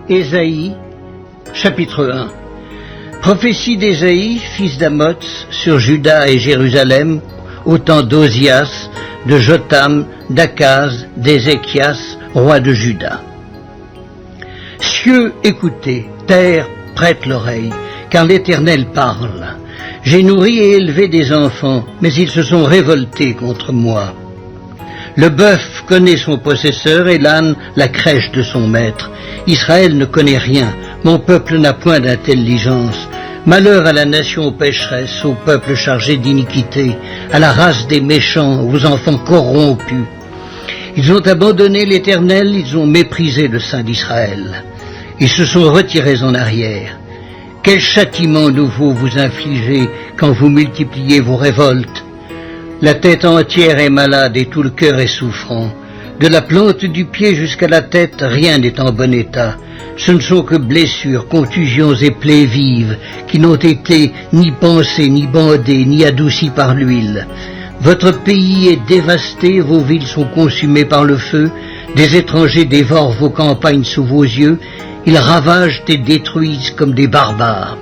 Ésaïe, chapitre 1. Prophétie d'Ésaïe, fils d'Amoz, sur Juda et Jérusalem, au temps d'Ozias, de Jotham, d'Akaz, d'Ézéchias, roi de Juda. Cieux, écoutez, terre, prête l'oreille, car l'Éternel parle. J'ai nourri et élevé des enfants, mais ils se sont révoltés contre moi. Le bœuf connaît son possesseur et l'âne la crèche de son maître. Israël ne connaît rien, mon peuple n'a point d'intelligence. Malheur à la nation pécheresse, au peuple chargé d'iniquité, à la race des méchants, aux enfants corrompus. Ils ont abandonné l'Éternel, ils ont méprisé le Saint d'Israël. Ils se sont retirés en arrière. Quel châtiment nouveau vous infligez quand vous multipliez vos révoltes? La tête entière est malade et tout le cœur est souffrant. De la plante du pied jusqu'à la tête, rien n'est en bon état. Ce ne sont que blessures, contusions et plaies vives, qui n'ont été ni pansées, ni bandées, ni adoucies par l'huile. Votre pays est dévasté, vos villes sont consumées par le feu, des étrangers dévorent vos campagnes sous vos yeux, ils ravagent et détruisent comme des barbares.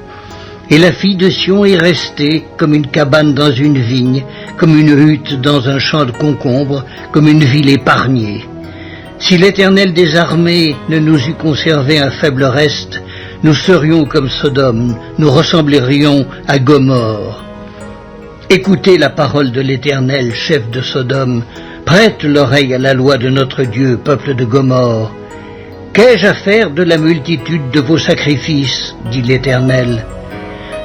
Et la fille de Sion est restée comme une cabane dans une vigne, comme une hutte dans un champ de concombres, comme une ville épargnée. Si l'Éternel des armées ne nous eût conservé un faible reste, nous serions comme Sodome, nous ressemblerions à Gomorrhe. Écoutez la parole de l'Éternel, chef de Sodome, prête l'oreille à la loi de notre Dieu, peuple de Gomorrhe. Qu'ai-je à faire de la multitude de vos sacrifices, dit l'Éternel.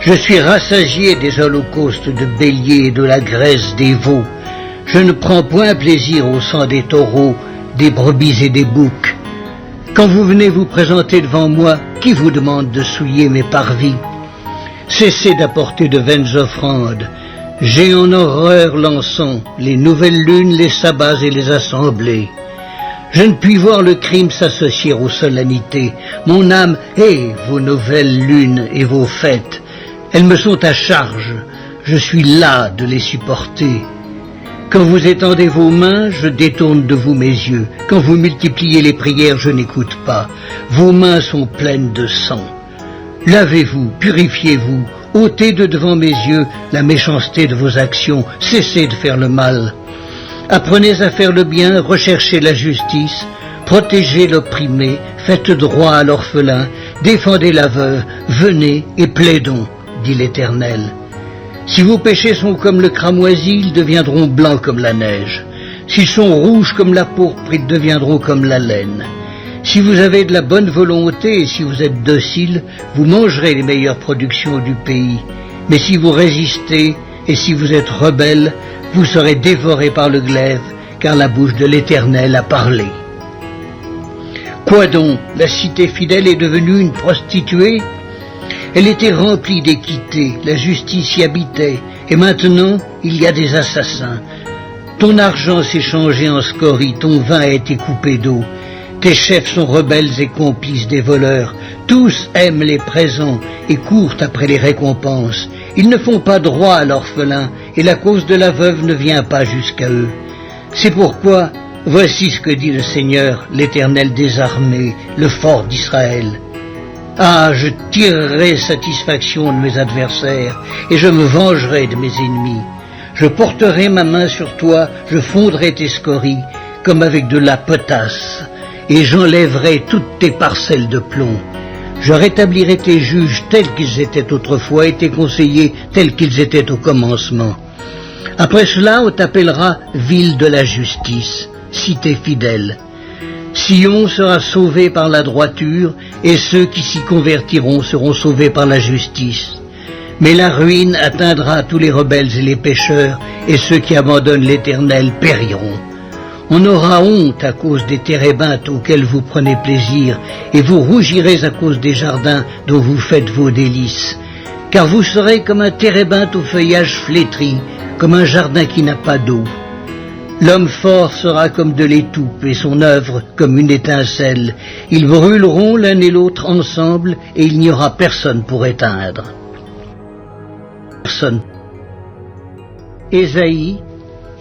Je suis rassasié des holocaustes de béliers et de la graisse des veaux. Je ne prends point plaisir au sang des taureaux, des brebis et des boucs. Quand vous venez vous présenter devant moi, qui vous demande de souiller mes parvis? Cessez d'apporter de vaines offrandes. J'ai en horreur l'encens, les nouvelles lunes, les sabbats et les assemblées. Je ne puis voir le crime s'associer aux solennités. Mon âme hait vos nouvelles lunes et vos fêtes. Elles me sont à charge, je suis las de les supporter. Quand vous étendez vos mains, je détourne de vous mes yeux. Quand vous multipliez les prières, je n'écoute pas. Vos mains sont pleines de sang. Lavez-vous, purifiez-vous, ôtez de devant mes yeux la méchanceté de vos actions, cessez de faire le mal. Apprenez à faire le bien, recherchez la justice, protégez l'opprimé, faites droit à l'orphelin, défendez la veuve, venez et plaidons, dit l'Éternel. Si vos péchés sont comme le cramoisi, ils deviendront blancs comme la neige. S'ils sont rouges comme la pourpre, ils deviendront comme la laine. Si vous avez de la bonne volonté et si vous êtes docile, vous mangerez les meilleures productions du pays. Mais si vous résistez et si vous êtes rebelles, vous serez dévorés par le glaive, car la bouche de l'Éternel a parlé. Quoi donc, la cité fidèle est devenue une prostituée? Elle était remplie d'équité, la justice y habitait, et maintenant il y a des assassins. Ton argent s'est changé en scorie, ton vin a été coupé d'eau. Tes chefs sont rebelles et complices des voleurs. Tous aiment les présents et courent après les récompenses. Ils ne font pas droit à l'orphelin, et la cause de la veuve ne vient pas jusqu'à eux. C'est pourquoi, voici ce que dit le Seigneur, l'Éternel des armées, le fort d'Israël. Ah, je tirerai satisfaction de mes adversaires, et je me vengerai de mes ennemis. Je porterai ma main sur toi, je fondrai tes scories, comme avec de la potasse, et j'enlèverai toutes tes parcelles de plomb. Je rétablirai tes juges tels qu'ils étaient autrefois, et tes conseillers tels qu'ils étaient au commencement. Après cela, on t'appellera ville de la justice, cité fidèle. Sion sera sauvé par la droiture, et ceux qui s'y convertiront seront sauvés par la justice. Mais la ruine atteindra tous les rebelles et les pécheurs, et ceux qui abandonnent l'Éternel périront. On aura honte à cause des térébintes auxquelles vous prenez plaisir, et vous rougirez à cause des jardins dont vous faites vos délices. Car vous serez comme un térébinthe au feuillage flétri, comme un jardin qui n'a pas d'eau. L'homme fort sera comme de l'étoupe et son œuvre comme une étincelle. Ils brûleront l'un et l'autre ensemble et il n'y aura personne pour éteindre. Personne. Ésaïe,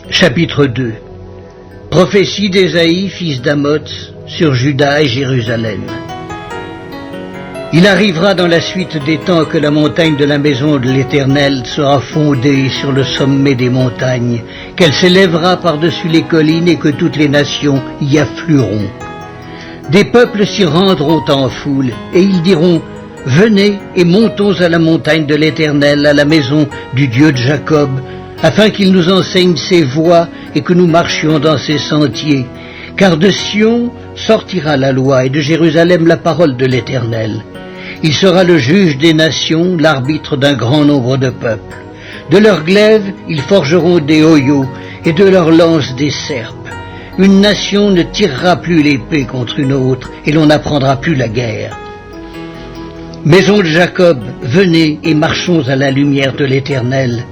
chapitre 2. Prophétie d'Ésaïe, fils d'Amoz, sur Juda et Jérusalem. Il arrivera dans la suite des temps que la montagne de la maison de l'Éternel sera fondée sur le sommet des montagnes, qu'elle s'élèvera par-dessus les collines et que toutes les nations y afflueront. Des peuples s'y rendront en foule, et ils diront « Venez et montons à la montagne de l'Éternel, à la maison du Dieu de Jacob, afin qu'il nous enseigne ses voies et que nous marchions dans ses sentiers. Car de Sion sortira la loi et de Jérusalem la parole de l'Éternel. Il sera le juge des nations, l'arbitre d'un grand nombre de peuples. De leurs glaives, ils forgeront des hoyaux, et de leurs lances des serpes. Une nation ne tirera plus l'épée contre une autre, et l'on n'apprendra plus la guerre. Maison de Jacob, venez et marchons à la lumière de l'Éternel.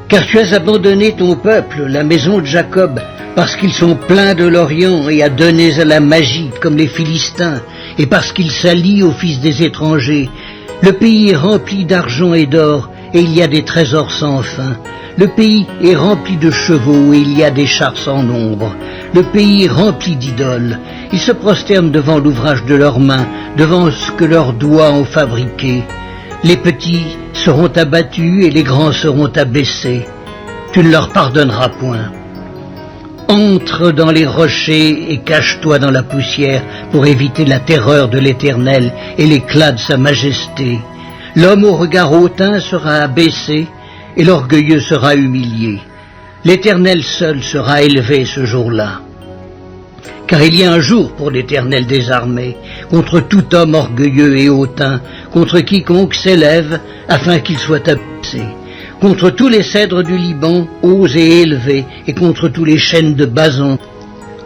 Car tu as abandonné ton peuple, la maison de Jacob, parce qu'ils sont pleins de l'Orient et adonnés à la magie comme les Philistins, et parce qu'ils s'allient aux fils des étrangers. Le pays est rempli d'argent et d'or, et il y a des trésors sans fin. Le pays est rempli de chevaux, et il y a des chars sans nombre. Le pays est rempli d'idoles. Ils se prosternent devant l'ouvrage de leurs mains, devant ce que leurs doigts ont fabriqué. Les petits seront abattus, et les grands seront abaissés. Tu ne leur pardonneras point. Entre dans les rochers et cache-toi dans la poussière pour éviter la terreur de l'Éternel et l'éclat de sa majesté. L'homme au regard hautain sera abaissé et l'orgueilleux sera humilié. L'Éternel seul sera élevé ce jour-là. Car il y a un jour pour l'Éternel des armées, contre tout homme orgueilleux et hautain, contre quiconque s'élève afin qu'il soit abaissé. Contre tous les cèdres du Liban, hauts et élevés, et contre tous les chênes de Basan,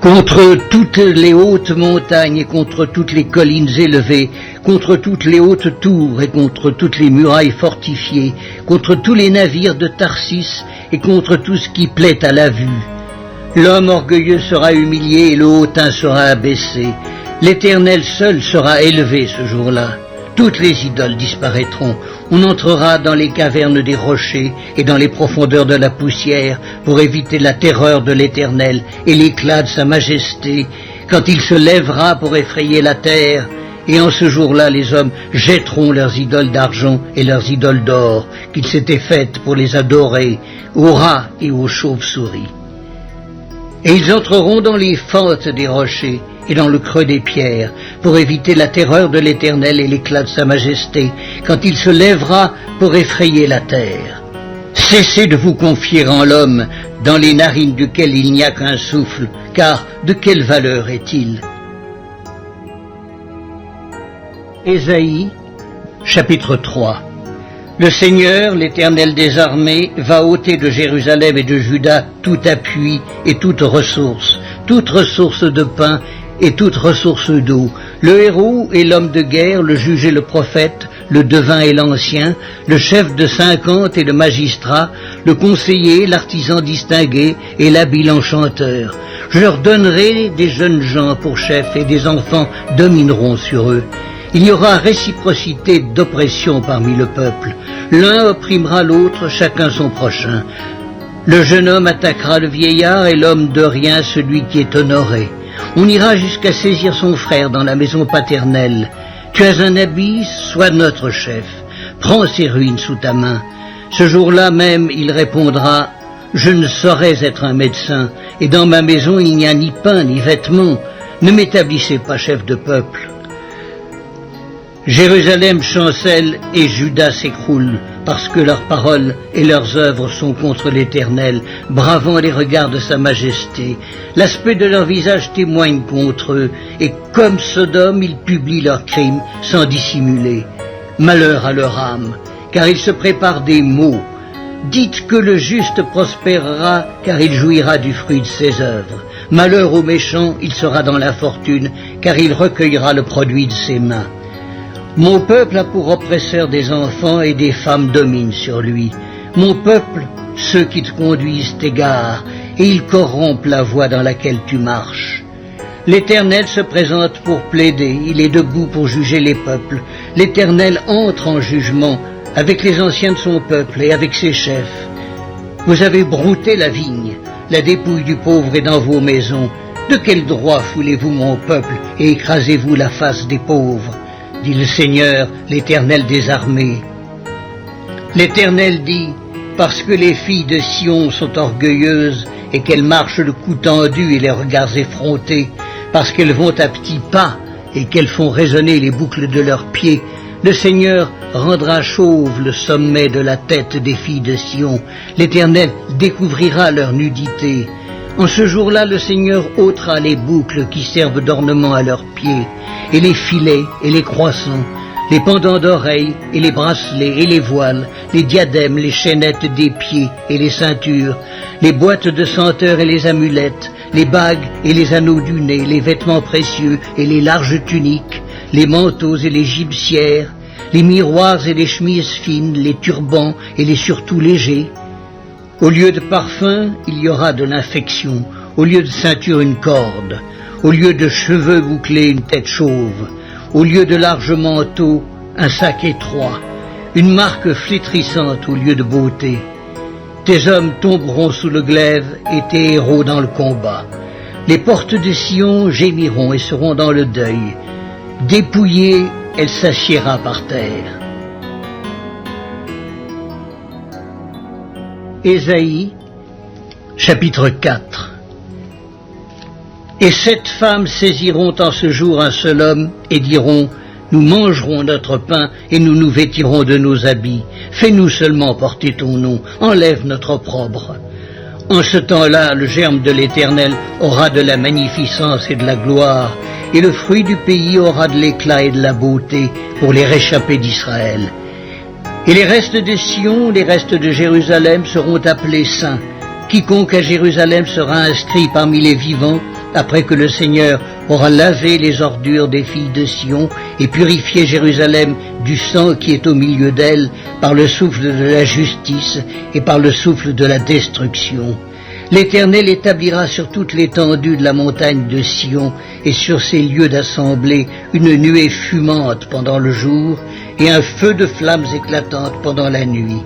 contre toutes les hautes montagnes et contre toutes les collines élevées, contre toutes les hautes tours et contre toutes les murailles fortifiées, contre tous les navires de Tarsis et contre tout ce qui plaît à la vue. L'homme orgueilleux sera humilié et le hautain sera abaissé. L'Éternel seul sera élevé ce jour-là. Toutes les idoles disparaîtront. On entrera dans les cavernes des rochers et dans les profondeurs de la poussière pour éviter la terreur de l'Éternel et l'éclat de sa majesté, quand il se lèvera pour effrayer la terre. Et en ce jour-là, les hommes jetteront leurs idoles d'argent et leurs idoles d'or qu'ils s'étaient faites pour les adorer, aux rats et aux chauves-souris. Et ils entreront dans les fentes des rochers et dans le creux des pierres, pour éviter la terreur de l'Éternel et l'éclat de sa majesté, quand il se lèvera pour effrayer la terre. Cessez de vous confier en l'homme, dans les narines duquel il n'y a qu'un souffle, car de quelle valeur est-il? Ésaïe, chapitre 3. Le Seigneur, l'Éternel des armées, va ôter de Jérusalem et de Juda tout appui et toute ressource de pain et toute ressource d'eau, le héros et l'homme de guerre, le juge et le prophète, le devin et l'ancien, le chef de 50 et le magistrat, le conseiller, l'artisan distingué et l'habile enchanteur. Je leur donnerai des jeunes gens pour chefs et des enfants domineront sur eux. Il y aura réciprocité d'oppression parmi le peuple. L'un opprimera l'autre, chacun son prochain. Le jeune homme attaquera le vieillard et l'homme de rien celui qui est honoré. On ira jusqu'à saisir son frère dans la maison paternelle. Tu as un habit, sois notre chef. Prends ces ruines sous ta main. Ce jour-là même, il répondra, je ne saurais être un médecin, et dans ma maison il n'y a ni pain ni vêtements. Ne m'établissez pas chef de peuple. Jérusalem chancelle et Juda s'écroule, parce que leurs paroles et leurs œuvres sont contre l'Éternel, bravant les regards de sa majesté. L'aspect de leur visage témoigne contre eux, et comme Sodome, ils publient leurs crimes sans dissimuler. Malheur à leur âme, car ils se préparent des maux. Dites que le juste prospérera, car il jouira du fruit de ses œuvres. Malheur au méchant, il sera dans l'infortune, car il recueillera le produit de ses mains. Mon peuple a pour oppresseur des enfants et des femmes dominent sur lui. Mon peuple, ceux qui te conduisent t'égarent, et ils corrompent la voie dans laquelle tu marches. L'Éternel se présente pour plaider, il est debout pour juger les peuples. L'Éternel entre en jugement avec les anciens de son peuple et avec ses chefs. Vous avez brouté la vigne, la dépouille du pauvre est dans vos maisons. De quel droit foulez-vous mon peuple et écrasez-vous la face des pauvres? dit le Seigneur, l'Éternel des armées. L'Éternel dit, parce que les filles de Sion sont orgueilleuses et qu'elles marchent le cou tendu et les regards effrontés, parce qu'elles vont à petits pas et qu'elles font résonner les boucles de leurs pieds, le Seigneur rendra chauve le sommet de la tête des filles de Sion. L'Éternel découvrira leur nudité. En ce jour-là, le Seigneur ôtera les boucles qui servent d'ornement à leurs pieds, et les filets et les croissants, les pendants d'oreilles et les bracelets et les voiles, les diadèmes, les chaînettes des pieds et les ceintures, les boîtes de senteurs et les amulettes, les bagues et les anneaux du nez, les vêtements précieux et les larges tuniques, les manteaux et les gibecières, les miroirs et les chemises fines, les turbans et les surtouts légers. Au lieu de parfum, il y aura de l'infection, au lieu de ceinture une corde, au lieu de cheveux bouclés une tête chauve, au lieu de larges manteaux un sac étroit, une marque flétrissante au lieu de beauté. Tes hommes tomberont sous le glaive et tes héros dans le combat. Les portes de Sion gémiront et seront dans le deuil. Dépouillée, elle s'assiera par terre. Ésaïe, chapitre 4. Et 7 femmes saisiront en ce jour un seul homme et diront, nous mangerons notre pain et nous nous vêtirons de nos habits. Fais-nous seulement porter ton nom, enlève notre opprobre. En ce temps-là, le germe de l'Éternel aura de la magnificence et de la gloire, et le fruit du pays aura de l'éclat et de la beauté pour les réchappés d'Israël. Et les restes de Sion, les restes de Jérusalem seront appelés saints. Quiconque à Jérusalem sera inscrit parmi les vivants, après que le Seigneur aura lavé les ordures des filles de Sion et purifié Jérusalem du sang qui est au milieu d'elle par le souffle de la justice et par le souffle de la destruction. L'Éternel établira sur toute l'étendue de la montagne de Sion et sur ses lieux d'assemblée une nuée fumante pendant le jour et un feu de flammes éclatantes pendant la nuit.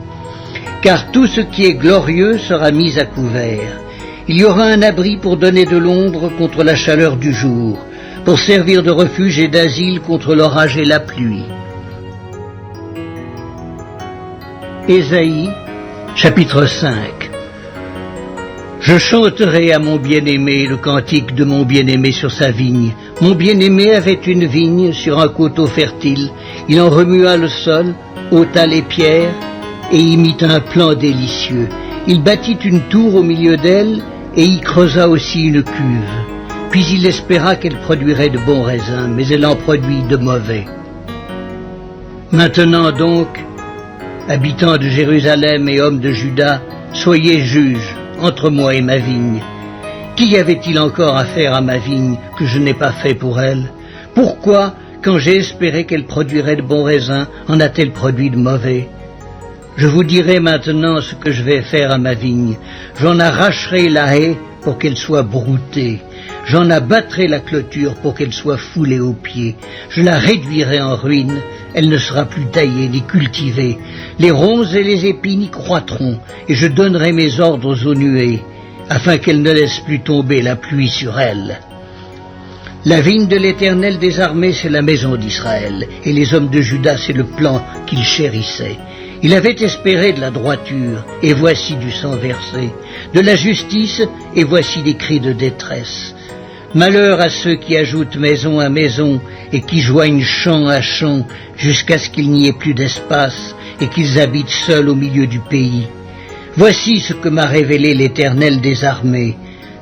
Car tout ce qui est glorieux sera mis à couvert. Il y aura un abri pour donner de l'ombre contre la chaleur du jour, pour servir de refuge et d'asile contre l'orage et la pluie. Ésaïe, chapitre 5. Je chanterai à mon bien-aimé le cantique de mon bien-aimé sur sa vigne. Mon bien-aimé avait une vigne sur un coteau fertile. Il en remua le sol, ôta les pierres et y mit un plan délicieux. Il bâtit une tour au milieu d'elle et y creusa aussi une cuve. Puis il espéra qu'elle produirait de bons raisins, mais elle en produit de mauvais. Maintenant donc, habitants de Jérusalem et hommes de Juda, soyez juges entre moi et ma vigne. Qui avait-il encore à faire à ma vigne que je n'ai pas fait pour elle? Pourquoi, quand j'ai espéré qu'elle produirait de bons raisins, en a-t-elle produit de mauvais? Je vous dirai maintenant ce que je vais faire à ma vigne. J'en arracherai la haie pour qu'elle soit broutée. J'en abattrai la clôture pour qu'elle soit foulée aux pieds. Je la réduirai en ruine. Elle ne sera plus taillée ni cultivée. Les ronces et les épines y croîtront, et je donnerai mes ordres aux nuées, afin qu'elles ne laissent plus tomber la pluie sur elle. La vigne de l'Éternel des armées, c'est la maison d'Israël, et les hommes de Juda, c'est le plan qu'il chérissait. Il avait espéré de la droiture, et voici du sang versé, de la justice, et voici des cris de détresse. Malheur à ceux qui ajoutent maison à maison, et qui joignent champ à champ, jusqu'à ce qu'il n'y ait plus d'espace, et qu'ils habitent seuls au milieu du pays. Voici ce que m'a révélé l'Éternel des armées.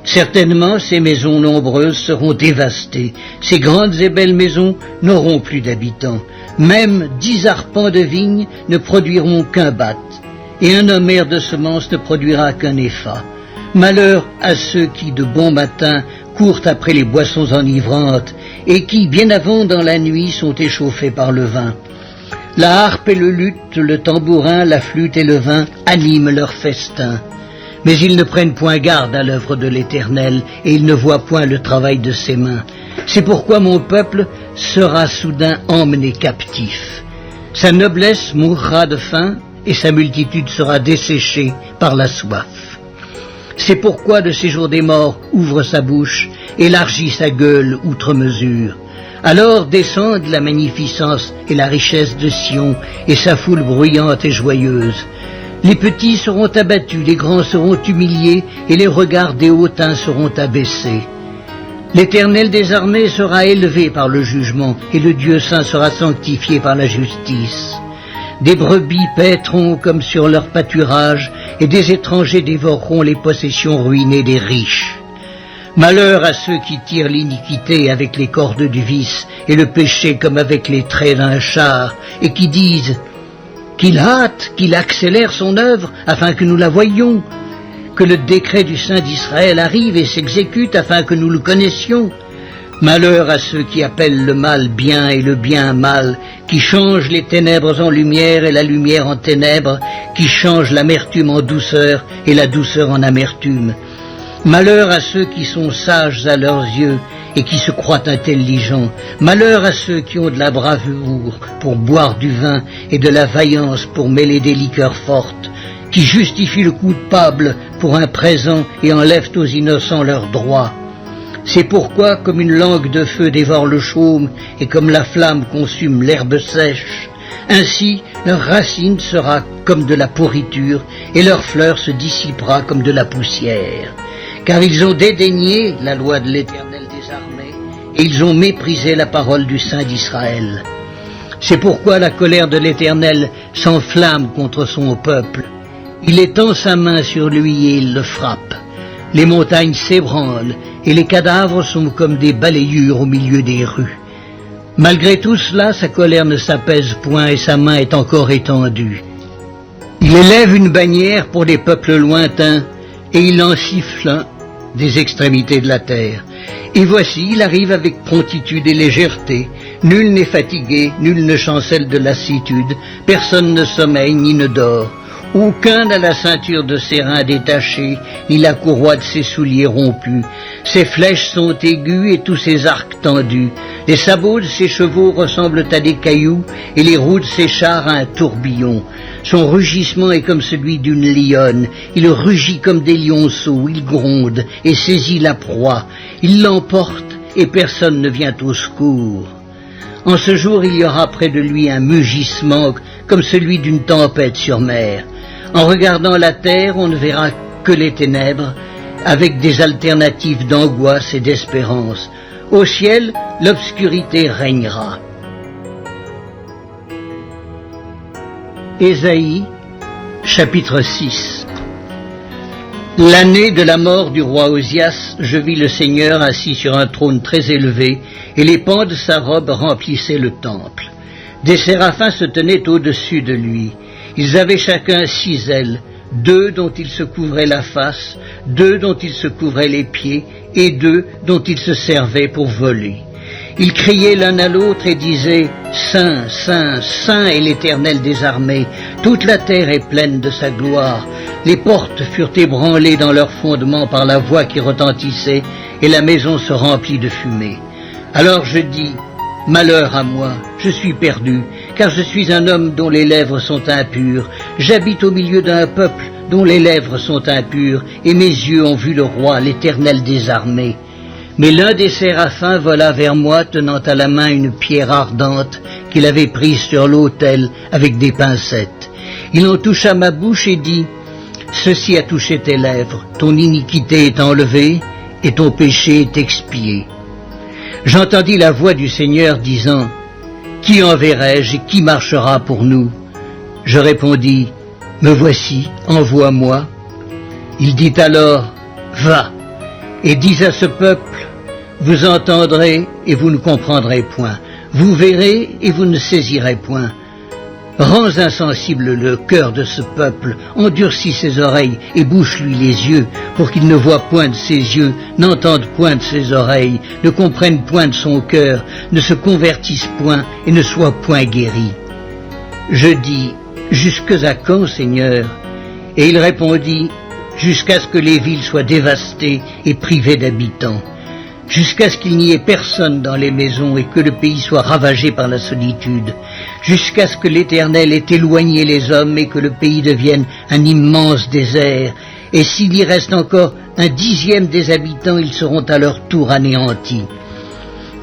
Certainement, ces maisons nombreuses seront dévastées. Ces grandes et belles maisons n'auront plus d'habitants. Même 10 arpents de vigne ne produiront qu'un bath, et un homère de semences ne produira qu'un épha. Malheur à ceux qui, de bon matin, courent après les boissons enivrantes, et qui, bien avant dans la nuit, sont échauffés par le vin. La harpe et le luth, le tambourin, la flûte et le vin animent leur festin. Mais ils ne prennent point garde à l'œuvre de l'Éternel, et ils ne voient point le travail de ses mains. C'est pourquoi mon peuple sera soudain emmené captif. Sa noblesse mourra de faim, et sa multitude sera desséchée par la soif. C'est pourquoi le séjour des morts ouvre sa bouche, élargit sa gueule outre mesure. Alors descendent la magnificence et la richesse de Sion et sa foule bruyante et joyeuse. Les petits seront abattus, les grands seront humiliés et les regards des hautains seront abaissés. L'Éternel des armées sera élevé par le jugement et le Dieu saint sera sanctifié par la justice. Des brebis paîtront comme sur leur pâturage et des étrangers dévoreront les possessions ruinées des riches. Malheur à ceux qui tirent l'iniquité avec les cordes du vice et le péché comme avec les traits d'un char et qui disent qu'il hâte, qu'il accélère son œuvre afin que nous la voyions, que le décret du Saint d'Israël arrive et s'exécute afin que nous le connaissions. Malheur à ceux qui appellent le mal bien et le bien mal, qui changent les ténèbres en lumière et la lumière en ténèbres, qui changent l'amertume en douceur et la douceur en amertume. Malheur à ceux qui sont sages à leurs yeux et qui se croient intelligents. Malheur à ceux qui ont de la bravoure pour boire du vin et de la vaillance pour mêler des liqueurs fortes, qui justifient le coupable pour un présent et enlèvent aux innocents leurs droits. C'est pourquoi, comme une langue de feu dévore le chaume et comme la flamme consume l'herbe sèche, ainsi leur racine sera comme de la pourriture et leur fleur se dissipera comme de la poussière. Car ils ont dédaigné la loi de l'Éternel des armées, et ils ont méprisé la parole du Saint d'Israël. C'est pourquoi la colère de l'Éternel s'enflamme contre son peuple. Il étend sa main sur lui et il le frappe. Les montagnes s'ébranlent, et les cadavres sont comme des balayures au milieu des rues. Malgré tout cela, sa colère ne s'apaise point et sa main est encore étendue. Il élève une bannière pour des peuples lointains, et il en siffle un des extrémités de la terre. Et voici, il arrive avec promptitude et légèreté. Nul n'est fatigué, nul ne chancelle de lassitude, personne ne sommeille ni ne dort. Aucun n'a la ceinture de ses reins détachée, ni la courroie de ses souliers rompue. Ses flèches sont aiguës et tous ses arcs tendus. Les sabots de ses chevaux ressemblent à des cailloux, et les roues de ses chars à un tourbillon. Son rugissement est comme celui d'une lionne. Il rugit comme des lionceaux, il gronde et saisit la proie. Il l'emporte et personne ne vient au secours. En ce jour, il y aura près de lui un mugissement comme celui d'une tempête sur mer. En regardant la terre, on ne verra que les ténèbres, avec des alternatives d'angoisse et d'espérance. Au ciel, l'obscurité régnera. Ésaïe, chapitre 6. L'année de la mort du roi Osias, je vis le Seigneur assis sur un trône très élevé, et les pans de sa robe remplissaient le temple. Des séraphins se tenaient au-dessus de lui. Ils avaient chacun 6 ailes, 2 dont ils se couvraient la face, 2 dont ils se couvraient les pieds, et 2 dont ils se servaient pour voler. Ils criaient l'un à l'autre et disaient « Saint, Saint, Saint est l'Éternel des armées, toute la terre est pleine de sa gloire. » Les portes furent ébranlées dans leurs fondements par la voix qui retentissait, et la maison se remplit de fumée. Alors je dis « Malheur à moi, je suis perdu, car je suis un homme dont les lèvres sont impures. J'habite au milieu d'un peuple dont les lèvres sont impures, et mes yeux ont vu le roi, l'Éternel des armées. » Mais l'un des séraphins vola vers moi, tenant à la main une pierre ardente qu'il avait prise sur l'autel avec des pincettes. Il en toucha ma bouche et dit « Ceci a touché tes lèvres, ton iniquité est enlevée et ton péché est expié. » J'entendis la voix du Seigneur disant « Qui enverrai-je et qui marchera pour nous ?» Je répondis « Me voici, envoie-moi. » Il dit alors « Va, et dis à ce peuple, vous entendrez et vous ne comprendrez point, vous verrez et vous ne saisirez point. Rends insensible le cœur de ce peuple, endurcis ses oreilles et bouche-lui les yeux, pour qu'il ne voie point de ses yeux, n'entende point de ses oreilles, ne comprenne point de son cœur, ne se convertisse point et ne soit point guéri. Je dis, jusque à quand, Seigneur? Et il répondit, jusqu'à ce que les villes soient dévastées et privées d'habitants, jusqu'à ce qu'il n'y ait personne dans les maisons et que le pays soit ravagé par la solitude, jusqu'à ce que l'Éternel ait éloigné les hommes et que le pays devienne un immense désert, et s'il y reste encore 1/10 des habitants, ils seront à leur tour anéantis.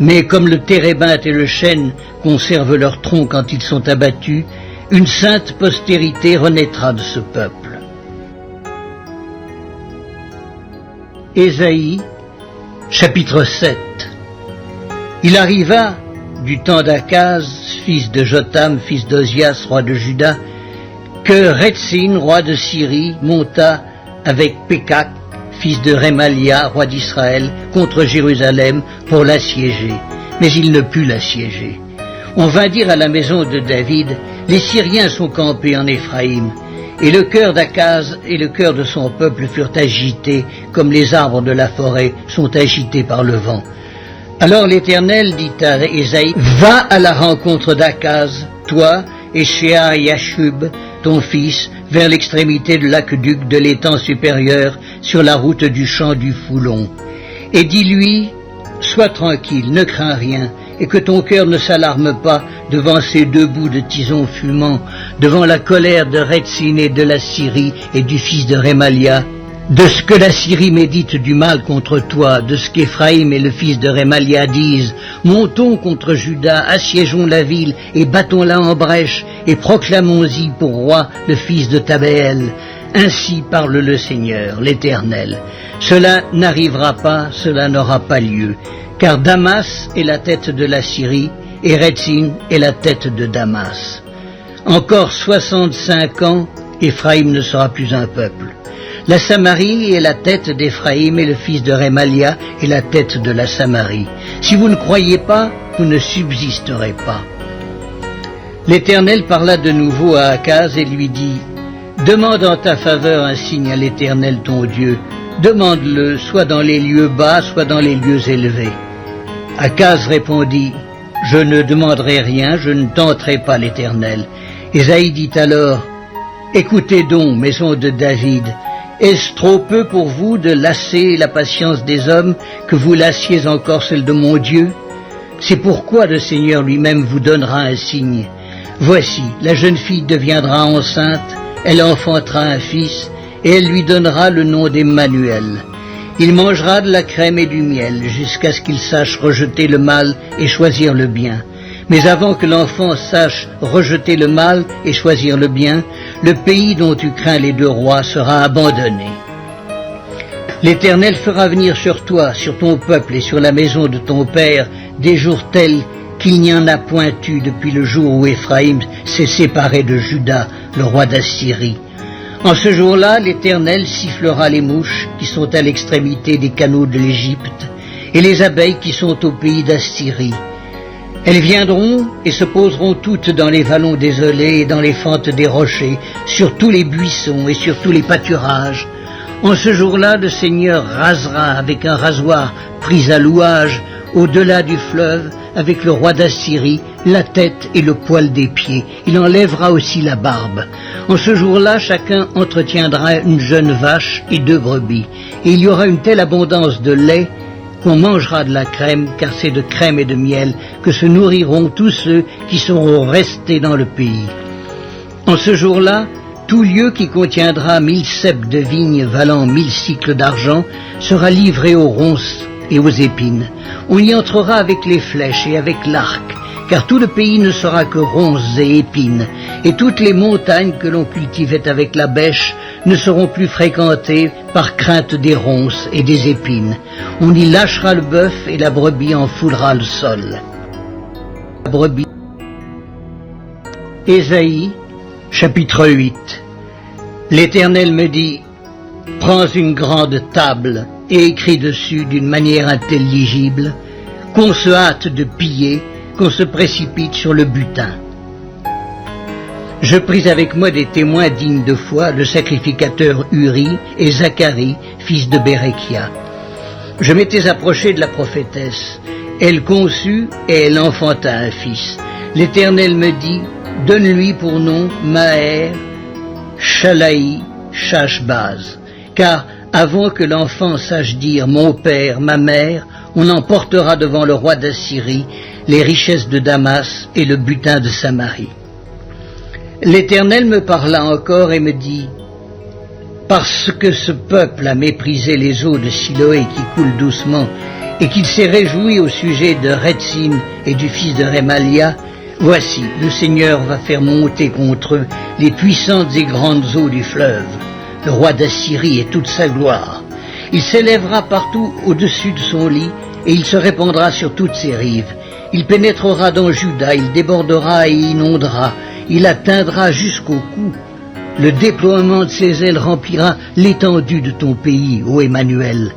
Mais comme le térébinthe et le chêne conservent leur tronc quand ils sont abattus, une sainte postérité renaîtra de ce peuple. Ésaïe, chapitre 7. Il arriva, du temps d'Akaz, fils de Jotham, fils d'Ozias, roi de Juda, que Rétzin, roi de Syrie, monta avec Pékak, fils de Rémalia, roi d'Israël, contre Jérusalem pour l'assiéger. Mais il ne put l'assiéger. On vint dire à la maison de David, les Syriens sont campés en Éphraïm. Et le cœur d'Akaz et le cœur de son peuple furent agités, comme les arbres de la forêt sont agités par le vent. Alors l'Éternel dit à Ésaïe, va à la rencontre d'Akaz, toi et Shear Yashub, ton fils, vers l'extrémité de l'aqueduc de l'étang supérieur, sur la route du champ du Foulon. Et dis-lui, sois tranquille, ne crains rien, et que ton cœur ne s'alarme pas devant ces deux bouts de tison fumant, devant la colère de Rétzin et de la Syrie et du fils de Rémalia, de ce que la Syrie médite du mal contre toi, de ce qu'Éphraïm et le fils de Rémalia disent, montons contre Juda, assiégeons la ville et battons-la en brèche et proclamons-y pour roi le fils de Tabéel. Ainsi parle le Seigneur, l'Éternel. Cela n'arrivera pas, cela n'aura pas lieu, car Damas est la tête de la Syrie et Rétzin est la tête de Damas. Encore 65 ans, Éphraïm ne sera plus un peuple. La Samarie est la tête d'Éphraïm et le fils de Rémalia est la tête de la Samarie. Si vous ne croyez pas, vous ne subsisterez pas. L'Éternel parla de nouveau à Akaz et lui dit, demande en ta faveur un signe à l'Éternel ton Dieu. Demande-le, soit dans les lieux bas, soit dans les lieux élevés. Akaz répondit, je ne demanderai rien, je ne tenterai pas l'Éternel. Ésaïe dit alors, écoutez donc, maison de David, est-ce trop peu pour vous de lasser la patience des hommes que vous lassiez encore celle de mon Dieu? C'est pourquoi le Seigneur lui-même vous donnera un signe. Voici, la jeune fille deviendra enceinte, elle enfantera un fils, et elle lui donnera le nom d'Emmanuel. Il mangera de la crème et du miel, jusqu'à ce qu'il sache rejeter le mal et choisir le bien. Mais avant que l'enfant sache rejeter le mal et choisir le bien, le pays dont tu crains les deux rois sera abandonné. L'Éternel fera venir sur toi, sur ton peuple et sur la maison de ton père, des jours tels qu'il n'y en a point eu depuis le jour où Éphraïm s'est séparé de Juda, le roi d'Assyrie. En ce jour-là, l'Éternel sifflera les mouches qui sont à l'extrémité des canaux de l'Égypte et les abeilles qui sont au pays d'Assyrie. Elles viendront et se poseront toutes dans les vallons désolés et dans les fentes des rochers, sur tous les buissons et sur tous les pâturages. En ce jour-là, le Seigneur rasera avec un rasoir pris à louage, au-delà du fleuve, avec le roi d'Assyrie, la tête et le poil des pieds. Il enlèvera aussi la barbe. En ce jour-là, chacun entretiendra une jeune vache et 2 brebis. Et il y aura une telle abondance de lait qu'on mangera de la crème, car c'est de crème et de miel que se nourriront tous ceux qui seront restés dans le pays. En ce jour-là, tout lieu qui contiendra 1000 ceps de vigne valant 1000 cycles d'argent sera livré aux ronces et aux épines. On y entrera avec les flèches et avec l'arc, car tout le pays ne sera que ronces et épines, et toutes les montagnes que l'on cultivait avec la bêche ne seront plus fréquentées par crainte des ronces et des épines. On y lâchera le bœuf et la brebis en foulera le sol. La brebis. Ésaïe, chapitre 8. L'Éternel me dit, prends une grande table et écris dessus d'une manière intelligible, qu'on se hâte de piller, qu'on se précipite sur le butin. Je pris avec moi des témoins dignes de foi, le sacrificateur Uri et Zacharie, fils de Béréchia. Je m'étais approché de la prophétesse. Elle conçut et elle enfanta un fils. L'Éternel me dit, donne-lui pour nom Maher, Shalaï, Shashbaz, car avant que l'enfant sache dire mon père, ma mère, on emportera devant le roi d'Assyrie les richesses de Damas et le butin de Samarie. L'Éternel me parla encore et me dit, Parce que ce peuple a méprisé les eaux de Siloé qui coulent doucement, et qu'il s'est réjoui au sujet de Rétzin et du fils de Rémalia, voici, le Seigneur va faire monter contre eux les puissantes et grandes eaux du fleuve, le roi d'Assyrie et toute sa gloire. Il s'élèvera partout au-dessus de son lit, et il se répandra sur toutes ses rives. Il pénétrera dans Juda, il débordera et inondera, il atteindra jusqu'au cou. Le déploiement de ses ailes remplira l'étendue de ton pays, ô Emmanuel.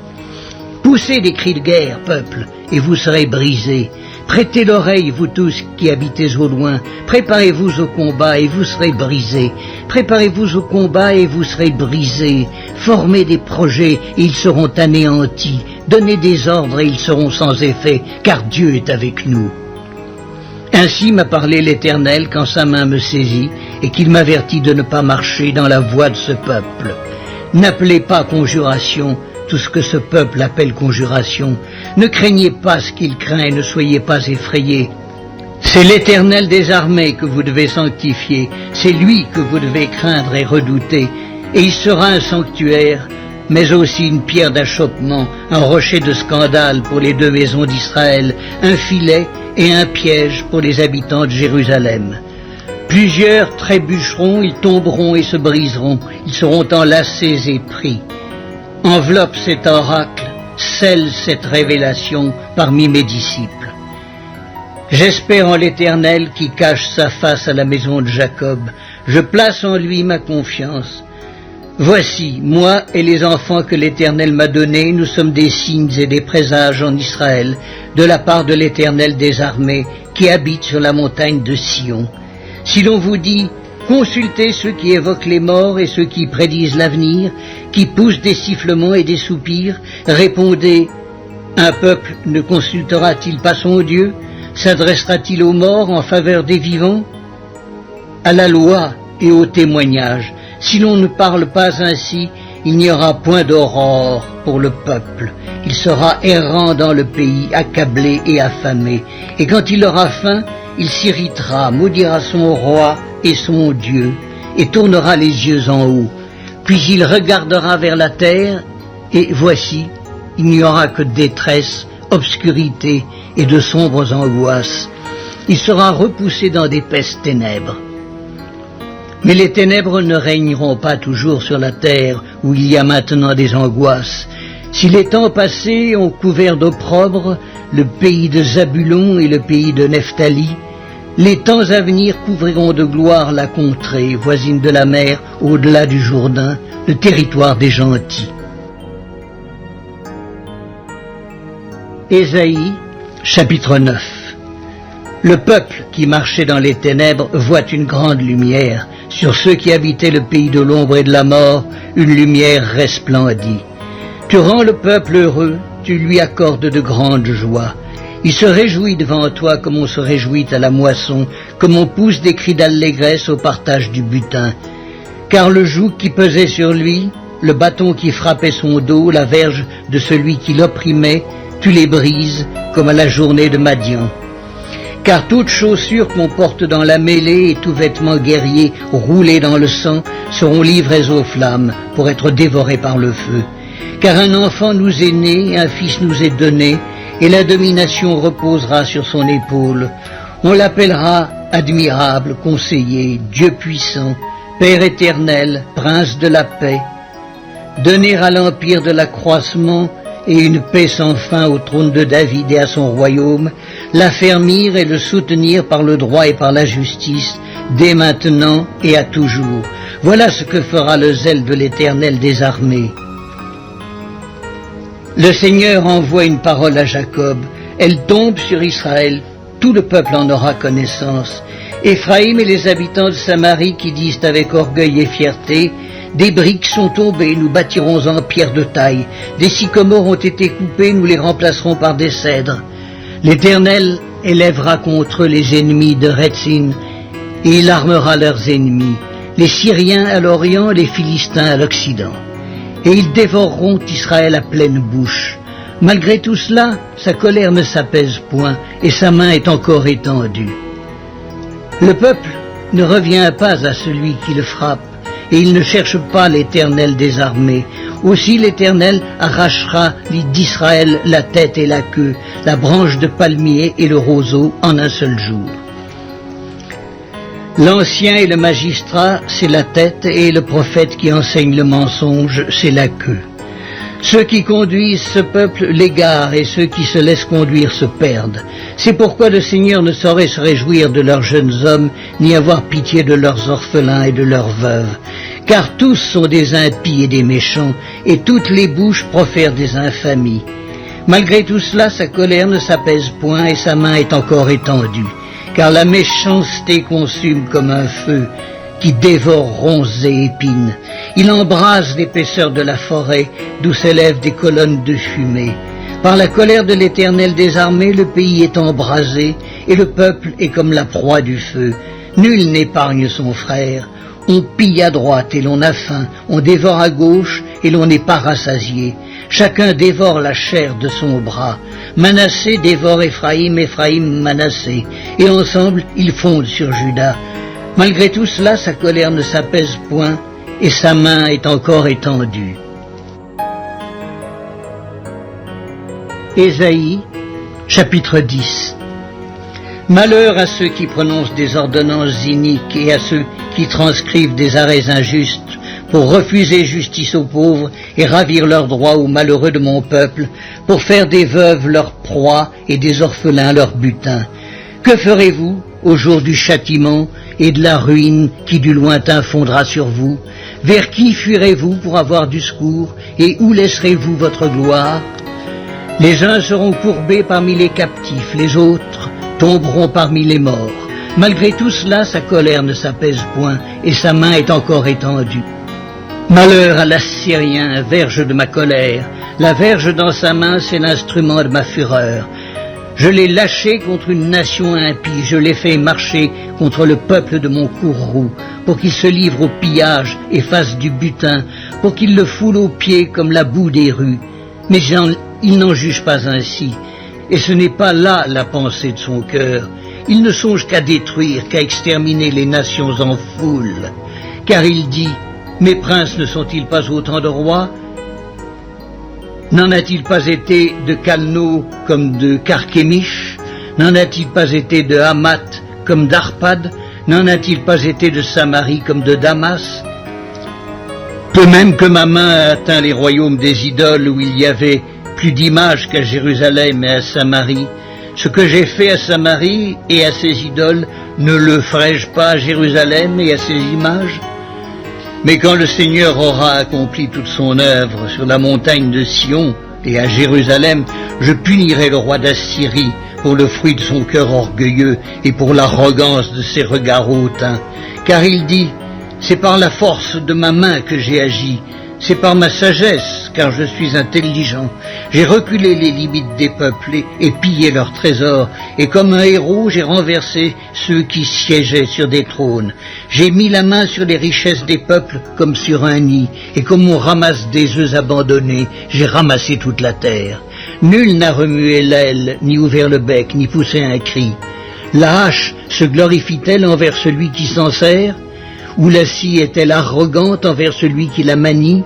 Poussez des cris de guerre, peuple, et vous serez brisés. Prêtez l'oreille, vous tous qui habitez au loin. Préparez-vous au combat et vous serez brisés. Préparez-vous au combat et vous serez brisés. Formez des projets et ils seront anéantis. Donnez des ordres et ils seront sans effet, car Dieu est avec nous. Ainsi m'a parlé l'Éternel quand sa main me saisit et qu'il m'avertit de ne pas marcher dans la voie de ce peuple. N'appelez pas conjuration tout ce que ce peuple appelle conjuration. Ne craignez pas ce qu'il craint et ne soyez pas effrayés. C'est l'Éternel des armées que vous devez sanctifier, c'est lui que vous devez craindre et redouter, et il sera un sanctuaire, mais aussi une pierre d'achoppement, un rocher de scandale pour les deux maisons d'Israël, un filet et un piège pour les habitants de Jérusalem. Plusieurs trébucheront, ils tomberont et se briseront, ils seront enlacés et pris. Enveloppe cet oracle, scelle cette révélation parmi mes disciples. J'espère en l'Éternel qui cache sa face à la maison de Jacob. Je place en lui ma confiance. Voici, moi et les enfants que l'Éternel m'a donnés, nous sommes des signes et des présages en Israël, de la part de l'Éternel des armées, qui habite sur la montagne de Sion. Si l'on vous dit, consultez ceux qui évoquent les morts et ceux qui prédisent l'avenir, qui poussent des sifflements et des soupirs, répondez, un peuple ne consultera-t-il pas son Dieu? S'adressera-t-il aux morts en faveur des vivants? À la loi et au témoignage, si l'on ne parle pas ainsi, il n'y aura point d'aurore pour le peuple. Il sera errant dans le pays, accablé et affamé. Et quand il aura faim, il s'irritera, maudira son roi et son Dieu, et tournera les yeux en haut. Puis il regardera vers la terre, et voici, il n'y aura que détresse, obscurité et de sombres angoisses. Il sera repoussé dans d'épaisses ténèbres. Mais les ténèbres ne régneront pas toujours sur la terre où il y a maintenant des angoisses. Si les temps passés ont couvert d'opprobre le pays de Zabulon et le pays de Nephtali, les temps à venir couvriront de gloire la contrée voisine de la mer au-delà du Jourdain, le territoire des gentils. Ésaïe, chapitre 9. Le peuple qui marchait dans les ténèbres voit une grande lumière. Sur ceux qui habitaient le pays de l'ombre et de la mort, une lumière resplendit. Tu rends le peuple heureux, tu lui accordes de grandes joies. Il se réjouit devant toi comme on se réjouit à la moisson, comme on pousse des cris d'allégresse au partage du butin. Car le joug qui pesait sur lui, le bâton qui frappait son dos, la verge de celui qui l'opprimait, tu les brises comme à la journée de Madian. Car toute chaussure qu'on porte dans la mêlée et tout vêtement guerrier roulé dans le sang seront livrés aux flammes pour être dévorés par le feu. Car un enfant nous est né, un fils nous est donné, et la domination reposera sur son épaule. On l'appellera admirable, conseiller, Dieu puissant, Père éternel, prince de la paix. Donner à l'empire de l'accroissement et une paix sans fin au trône de David et à son royaume, l'affermir et le soutenir par le droit et par la justice, dès maintenant et à toujours. Voilà ce que fera le zèle de l'Éternel des armées. Le Seigneur envoie une parole à Jacob, elle tombe sur Israël, tout le peuple en aura connaissance. Éphraïm et les habitants de Samarie qui disent avec orgueil et fierté, des briques sont tombées, nous bâtirons en pierre de taille. Des sycomores ont été coupés, nous les remplacerons par des cèdres. L'Éternel élèvera contre eux les ennemis de Rétzin, et il armera leurs ennemis, les Syriens à l'Orient, les Philistins à l'Occident. Et ils dévoreront Israël à pleine bouche. Malgré tout cela, sa colère ne s'apaise point, et sa main est encore étendue. Le peuple ne revient pas à celui qui le frappe, et ils ne cherchent pas l'Éternel des armées. Aussi l'Éternel arrachera d'Israël la tête et la queue, la branche de palmier et le roseau en un seul jour. L'ancien et le magistrat, c'est la tête, et le prophète qui enseigne le mensonge, c'est la queue. Ceux qui conduisent ce peuple l'égarent, et ceux qui se laissent conduire se perdent. C'est pourquoi le Seigneur ne saurait se réjouir de leurs jeunes hommes, ni avoir pitié de leurs orphelins et de leurs veuves. Car tous sont des impies et des méchants, et toutes les bouches profèrent des infamies. Malgré tout cela, sa colère ne s'apaise point, et sa main est encore étendue. Car la méchanceté consume comme un feu, qui dévore ronces et épines. Il embrase l'épaisseur de la forêt, d'où s'élèvent des colonnes de fumée. Par la colère de l'Éternel des armées, le pays est embrasé, et le peuple est comme la proie du feu. Nul n'épargne son frère. On pille à droite et l'on a faim, on dévore à gauche et l'on n'est pas rassasié. Chacun dévore la chair de son bras. Manassé dévore Éphraïm, Éphraïm Manassé, et ensemble ils fondent sur Juda. Malgré tout cela, sa colère ne s'apaise point, et sa main est encore étendue. Ésaïe, chapitre 10. Malheur à ceux qui prononcent des ordonnances iniques et à ceux qui transcrivent des arrêts injustes pour refuser justice aux pauvres et ravir leurs droits aux malheureux de mon peuple, pour faire des veuves leur proie et des orphelins leur butin. Que ferez-vous au jour du châtiment et de la ruine qui du lointain fondra sur vous? Vers qui fuirez-vous pour avoir du secours, et où laisserez-vous votre gloire? Les uns seront courbés parmi les captifs, les autres tomberont parmi les morts. Malgré tout cela, sa colère ne s'apaise point, et sa main est encore étendue. Malheur à l'Assyrien, verge de ma colère. La verge dans sa main, c'est l'instrument de ma fureur. Je l'ai lâché contre une nation impie, je l'ai fait marcher contre le peuple de mon courroux, pour qu'il se livre au pillage et fasse du butin, pour qu'il le foule aux pieds comme la boue des rues. Mais il n'en juge pas ainsi, et ce n'est pas là la pensée de son cœur. Il ne songe qu'à détruire, qu'à exterminer les nations en foule. Car il dit, mes princes ne sont-ils pas autant de rois? N'en a-t-il pas été de Calno comme de Carchemish? N'en a-t-il pas été de Hamath comme d'Arpad? N'en a-t-il pas été de Samarie comme de Damas? Peu même que ma main a atteint les royaumes des idoles où il y avait plus d'images qu'à Jérusalem et à Samarie. Ce que j'ai fait à Samarie et à ses idoles, ne le ferai-je pas à Jérusalem et à ses images? Mais quand le Seigneur aura accompli toute son œuvre sur la montagne de Sion et à Jérusalem, je punirai le roi d'Assyrie pour le fruit de son cœur orgueilleux et pour l'arrogance de ses regards hautains. Car il dit, c'est par la force de ma main que j'ai agi, c'est par ma sagesse, car je suis intelligent. J'ai reculé les limites des peuples et pillé leurs trésors, et comme un héros, j'ai renversé ceux qui siégeaient sur des trônes. J'ai mis la main sur les richesses des peuples comme sur un nid, et comme on ramasse des œufs abandonnés, j'ai ramassé toute la terre. Nul n'a remué l'aile, ni ouvert le bec, ni poussé un cri. La hache se glorifie-t-elle envers celui qui s'en sert? Ou la scie est-elle arrogante envers celui qui la manie?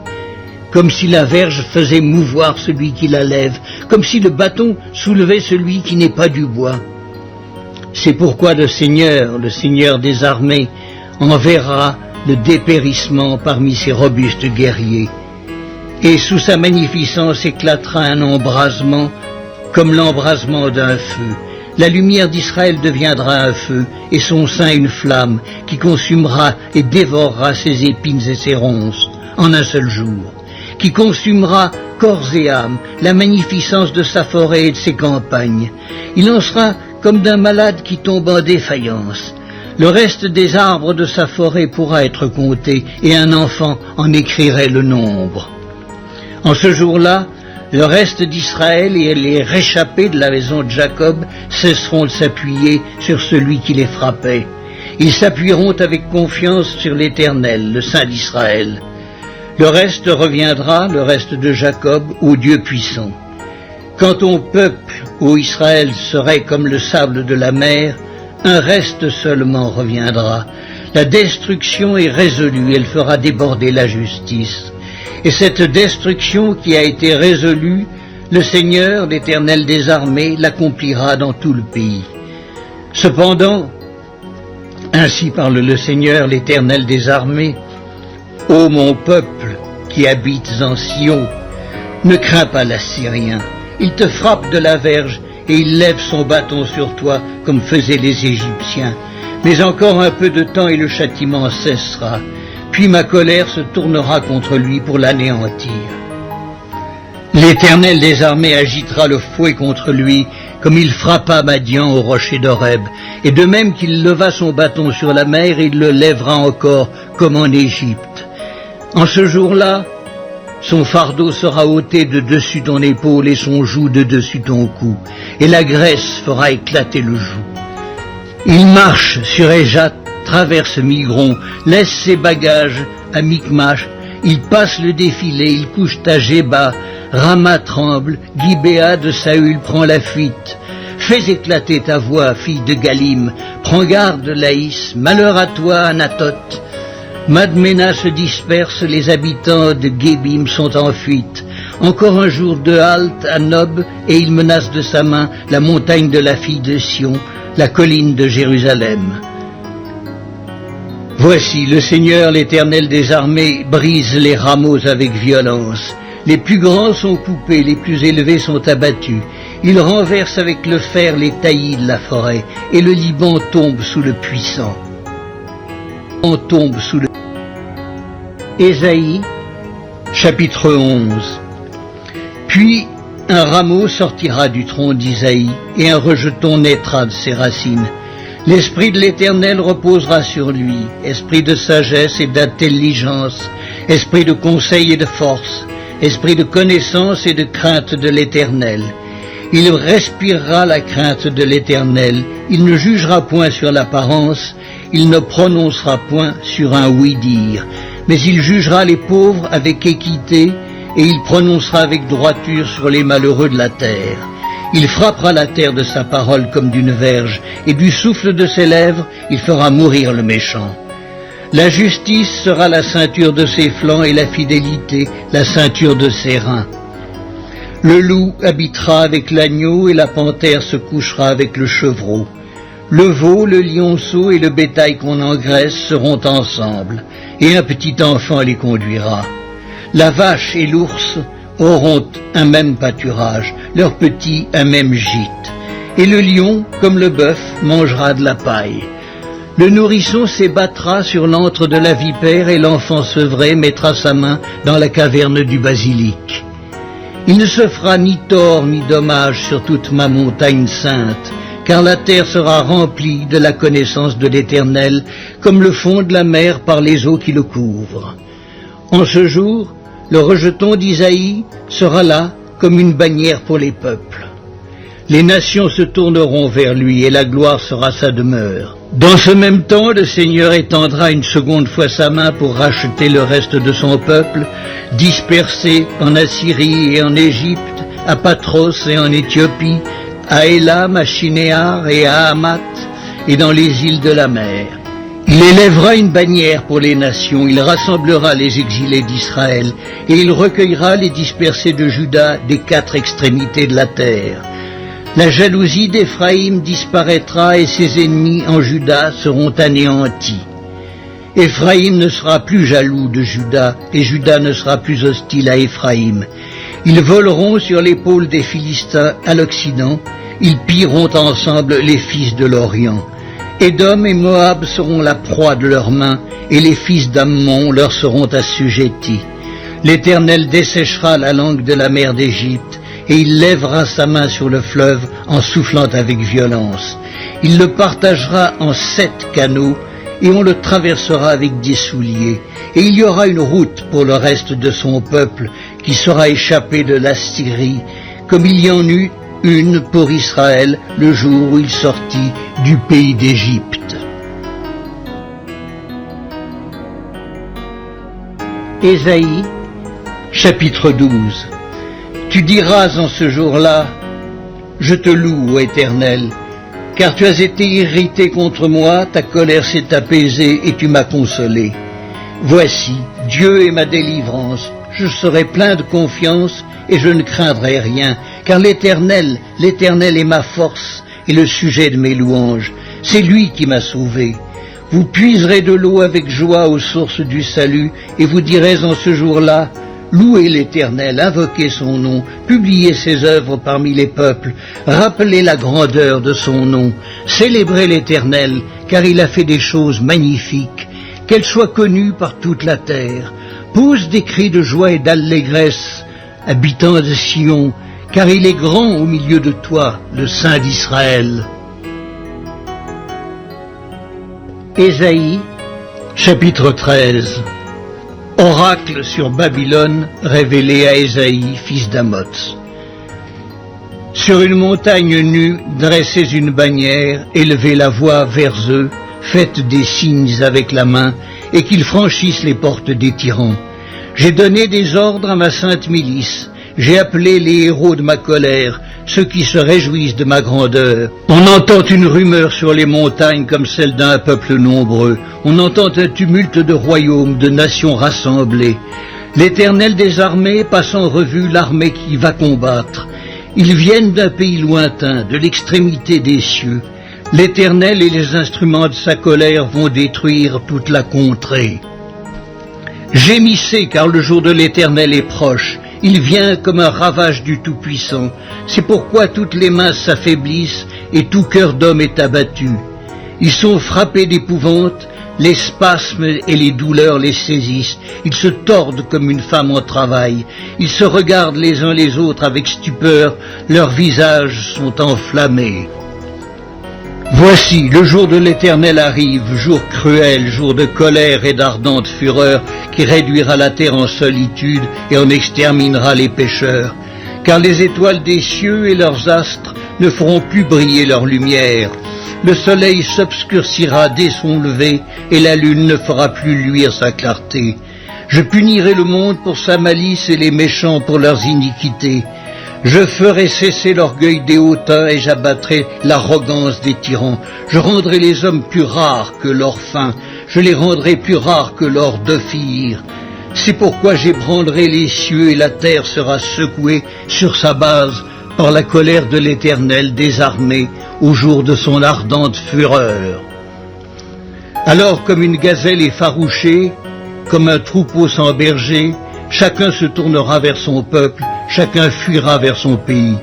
Comme si la verge faisait mouvoir celui qui la lève, comme si le bâton soulevait celui qui n'est pas du bois. C'est pourquoi le Seigneur des armées, enverra le dépérissement parmi ses robustes guerriers. Et sous sa magnificence éclatera un embrasement, comme l'embrasement d'un feu. La lumière d'Israël deviendra un feu, et son sein une flamme, qui consumera et dévorera ses épines et ses ronces, en un seul jour, qui consumera corps et âme, la magnificence de sa forêt et de ses campagnes. Il en sera comme d'un malade qui tombe en défaillance. Le reste des arbres de sa forêt pourra être compté, et un enfant en écrirait le nombre. En ce jour-là, le reste d'Israël et les réchappés de la maison de Jacob cesseront de s'appuyer sur celui qui les frappait. Ils s'appuieront avec confiance sur l'Éternel, le Saint d'Israël. Le reste reviendra, le reste de Jacob, au Dieu puissant. Quand ton peuple, ô Israël, serait comme le sable de la mer, un reste seulement reviendra. La destruction est résolue, elle fera déborder la justice. Et cette destruction qui a été résolue, le Seigneur, l'Éternel des armées, l'accomplira dans tout le pays. Cependant, ainsi parle le Seigneur, l'Éternel des armées, ô mon peuple qui habites en Sion, ne crains pas l'Assyrien, il te frappe de la verge et il lève son bâton sur toi comme faisaient les Égyptiens. Mais encore un peu de temps et le châtiment cessera, puis ma colère se tournera contre lui pour l'anéantir. L'Éternel des armées agitera le fouet contre lui, comme il frappa Madian au rocher d'Horeb, et de même qu'il leva son bâton sur la mer, il le lèvera encore comme en Égypte. En ce jour-là, son fardeau sera ôté de dessus ton épaule et son joug de dessus ton cou, et la graisse fera éclater le joug. Il marche sur Éjat, traverse Migron, laisse ses bagages à Micmash, il passe le défilé, il couche à Géba, Rama tremble, Gibéa de Saül prend la fuite. Fais éclater ta voix, fille de Galim, prends garde Laïs, malheur à toi Anatoth. Madmena se disperse, les habitants de Gébim sont en fuite. Encore un jour de halte à Nob, et il menace de sa main la montagne de la fille de Sion, la colline de Jérusalem. Voici, le Seigneur, l'Éternel des armées, brise les rameaux avec violence. Les plus grands sont coupés, les plus élevés sont abattus. Il renverse avec le fer les taillis de la forêt, et le Liban tombe sous le puissant. On tombe sous le... Ésaïe, chapitre 11. Puis un rameau sortira du tronc d'Isaïe, et un rejeton naîtra de ses racines. L'Esprit de l'Éternel reposera sur lui, esprit de sagesse et d'intelligence, esprit de conseil et de force, esprit de connaissance et de crainte de l'Éternel. Il respirera la crainte de l'Éternel, il ne jugera point sur l'apparence, il ne prononcera point sur un oui-dire, mais il jugera les pauvres avec équité, et il prononcera avec droiture sur les malheureux de la terre. Il frappera la terre de sa parole comme d'une verge, et du souffle de ses lèvres, il fera mourir le méchant. La justice sera la ceinture de ses flancs et la fidélité la ceinture de ses reins. Le loup habitera avec l'agneau et la panthère se couchera avec le chevreau. Le veau, le lionceau et le bétail qu'on engraisse seront ensemble, et un petit enfant les conduira. La vache et l'ours auront un même pâturage, leurs petits un même gîte. Et le lion, comme le bœuf, mangera de la paille. Le nourrisson s'ébattra sur l'antre de la vipère et l'enfant sevré mettra sa main dans la caverne du basilic. Il ne se fera ni tort ni dommage sur toute ma montagne sainte, car la terre sera remplie de la connaissance de l'Éternel, comme le fond de la mer par les eaux qui le couvrent. En ce jour, le rejeton d'Isaïe sera là comme une bannière pour les peuples. Les nations se tourneront vers lui et la gloire sera sa demeure. Dans ce même temps, le Seigneur étendra une seconde fois sa main pour racheter le reste de son peuple, dispersé en Assyrie et en Égypte, à Patros et en Éthiopie, à Élam, à Shinéar et à Hamath, et dans les îles de la mer. Il élèvera une bannière pour les nations, il rassemblera les exilés d'Israël, et il recueillera les dispersés de Juda des quatre extrémités de la terre. La jalousie d'Éphraïm disparaîtra et ses ennemis en Juda seront anéantis. Éphraïm ne sera plus jaloux de Juda, et Juda ne sera plus hostile à Éphraïm. Ils voleront sur l'épaule des Philistins à l'Occident, ils pilleront ensemble les fils de l'Orient. Édom et Moab seront la proie de leurs mains, et les fils d'Ammon leur seront assujettis. L'Éternel desséchera la langue de la mer d'Égypte, et il lèvera sa main sur le fleuve en soufflant avec violence. Il le partagera en 7 canaux, et on le traversera avec des souliers. Et il y aura une route pour le reste de son peuple, qui sera échappé de l'Assyrie, comme il y en eut une pour Israël le jour où il sortit du pays d'Égypte. Ésaïe, chapitre 12. Tu diras en ce jour-là, je te loue, ô Éternel, car tu as été irrité contre moi, ta colère s'est apaisée et tu m'as consolé. Voici, Dieu est ma délivrance, je serai plein de confiance et je ne craindrai rien, car l'Éternel est ma force et le sujet de mes louanges. C'est lui qui m'a sauvé. Vous puiserez de l'eau avec joie aux sources du salut, et vous direz en ce jour-là, louez l'Éternel, invoquez son nom, publiez ses œuvres parmi les peuples, rappelez la grandeur de son nom, célébrez l'Éternel, car il a fait des choses magnifiques, qu'elles soient connues par toute la terre. Pousse des cris de joie et d'allégresse, habitants de Sion, car il est grand au milieu de toi, le Saint d'Israël. Ésaïe, chapitre 13. Oracle sur Babylone révélé à Ésaïe, fils d'Amoz. Sur une montagne nue, dressez une bannière, élevez la voix vers eux, faites des signes avec la main, et qu'ils franchissent les portes des tyrans. J'ai donné des ordres à ma sainte milice, j'ai appelé les héros de ma colère, ceux qui se réjouissent de ma grandeur. On entend une rumeur sur les montagnes comme celle d'un peuple nombreux. On entend un tumulte de royaumes, de nations rassemblées. L'Éternel des armées passe en revue l'armée qui va combattre. Ils viennent d'un pays lointain, de l'extrémité des cieux. L'Éternel et les instruments de sa colère vont détruire toute la contrée. Gémissez, car le jour de l'Éternel est proche. Il vient comme un ravage du Tout-Puissant. C'est pourquoi toutes les mains s'affaiblissent et tout cœur d'homme est abattu. Ils sont frappés d'épouvante, les spasmes et les douleurs les saisissent. Ils se tordent comme une femme en travail. Ils se regardent les uns les autres avec stupeur. Leurs visages sont enflammés. Voici, le jour de l'Éternel arrive, jour cruel, jour de colère et d'ardente fureur, qui réduira la terre en solitude et en exterminera les pécheurs. Car les étoiles des cieux et leurs astres ne feront plus briller leur lumière. Le soleil s'obscurcira dès son lever, et la lune ne fera plus luire sa clarté. Je punirai le monde pour sa malice et les méchants pour leurs iniquités. Je ferai cesser l'orgueil des hautains et j'abattrai l'arrogance des tyrans. Je rendrai les hommes plus rares que l'or fin, je les rendrai plus rares que l'or d'Ophir. C'est pourquoi j'ébranlerai les cieux et la terre sera secouée sur sa base par la colère de l'Éternel des armées au jour de son ardente fureur. Alors comme une gazelle effarouchée, comme un troupeau sans berger, chacun se tournera vers son peuple, chacun fuira vers son pays.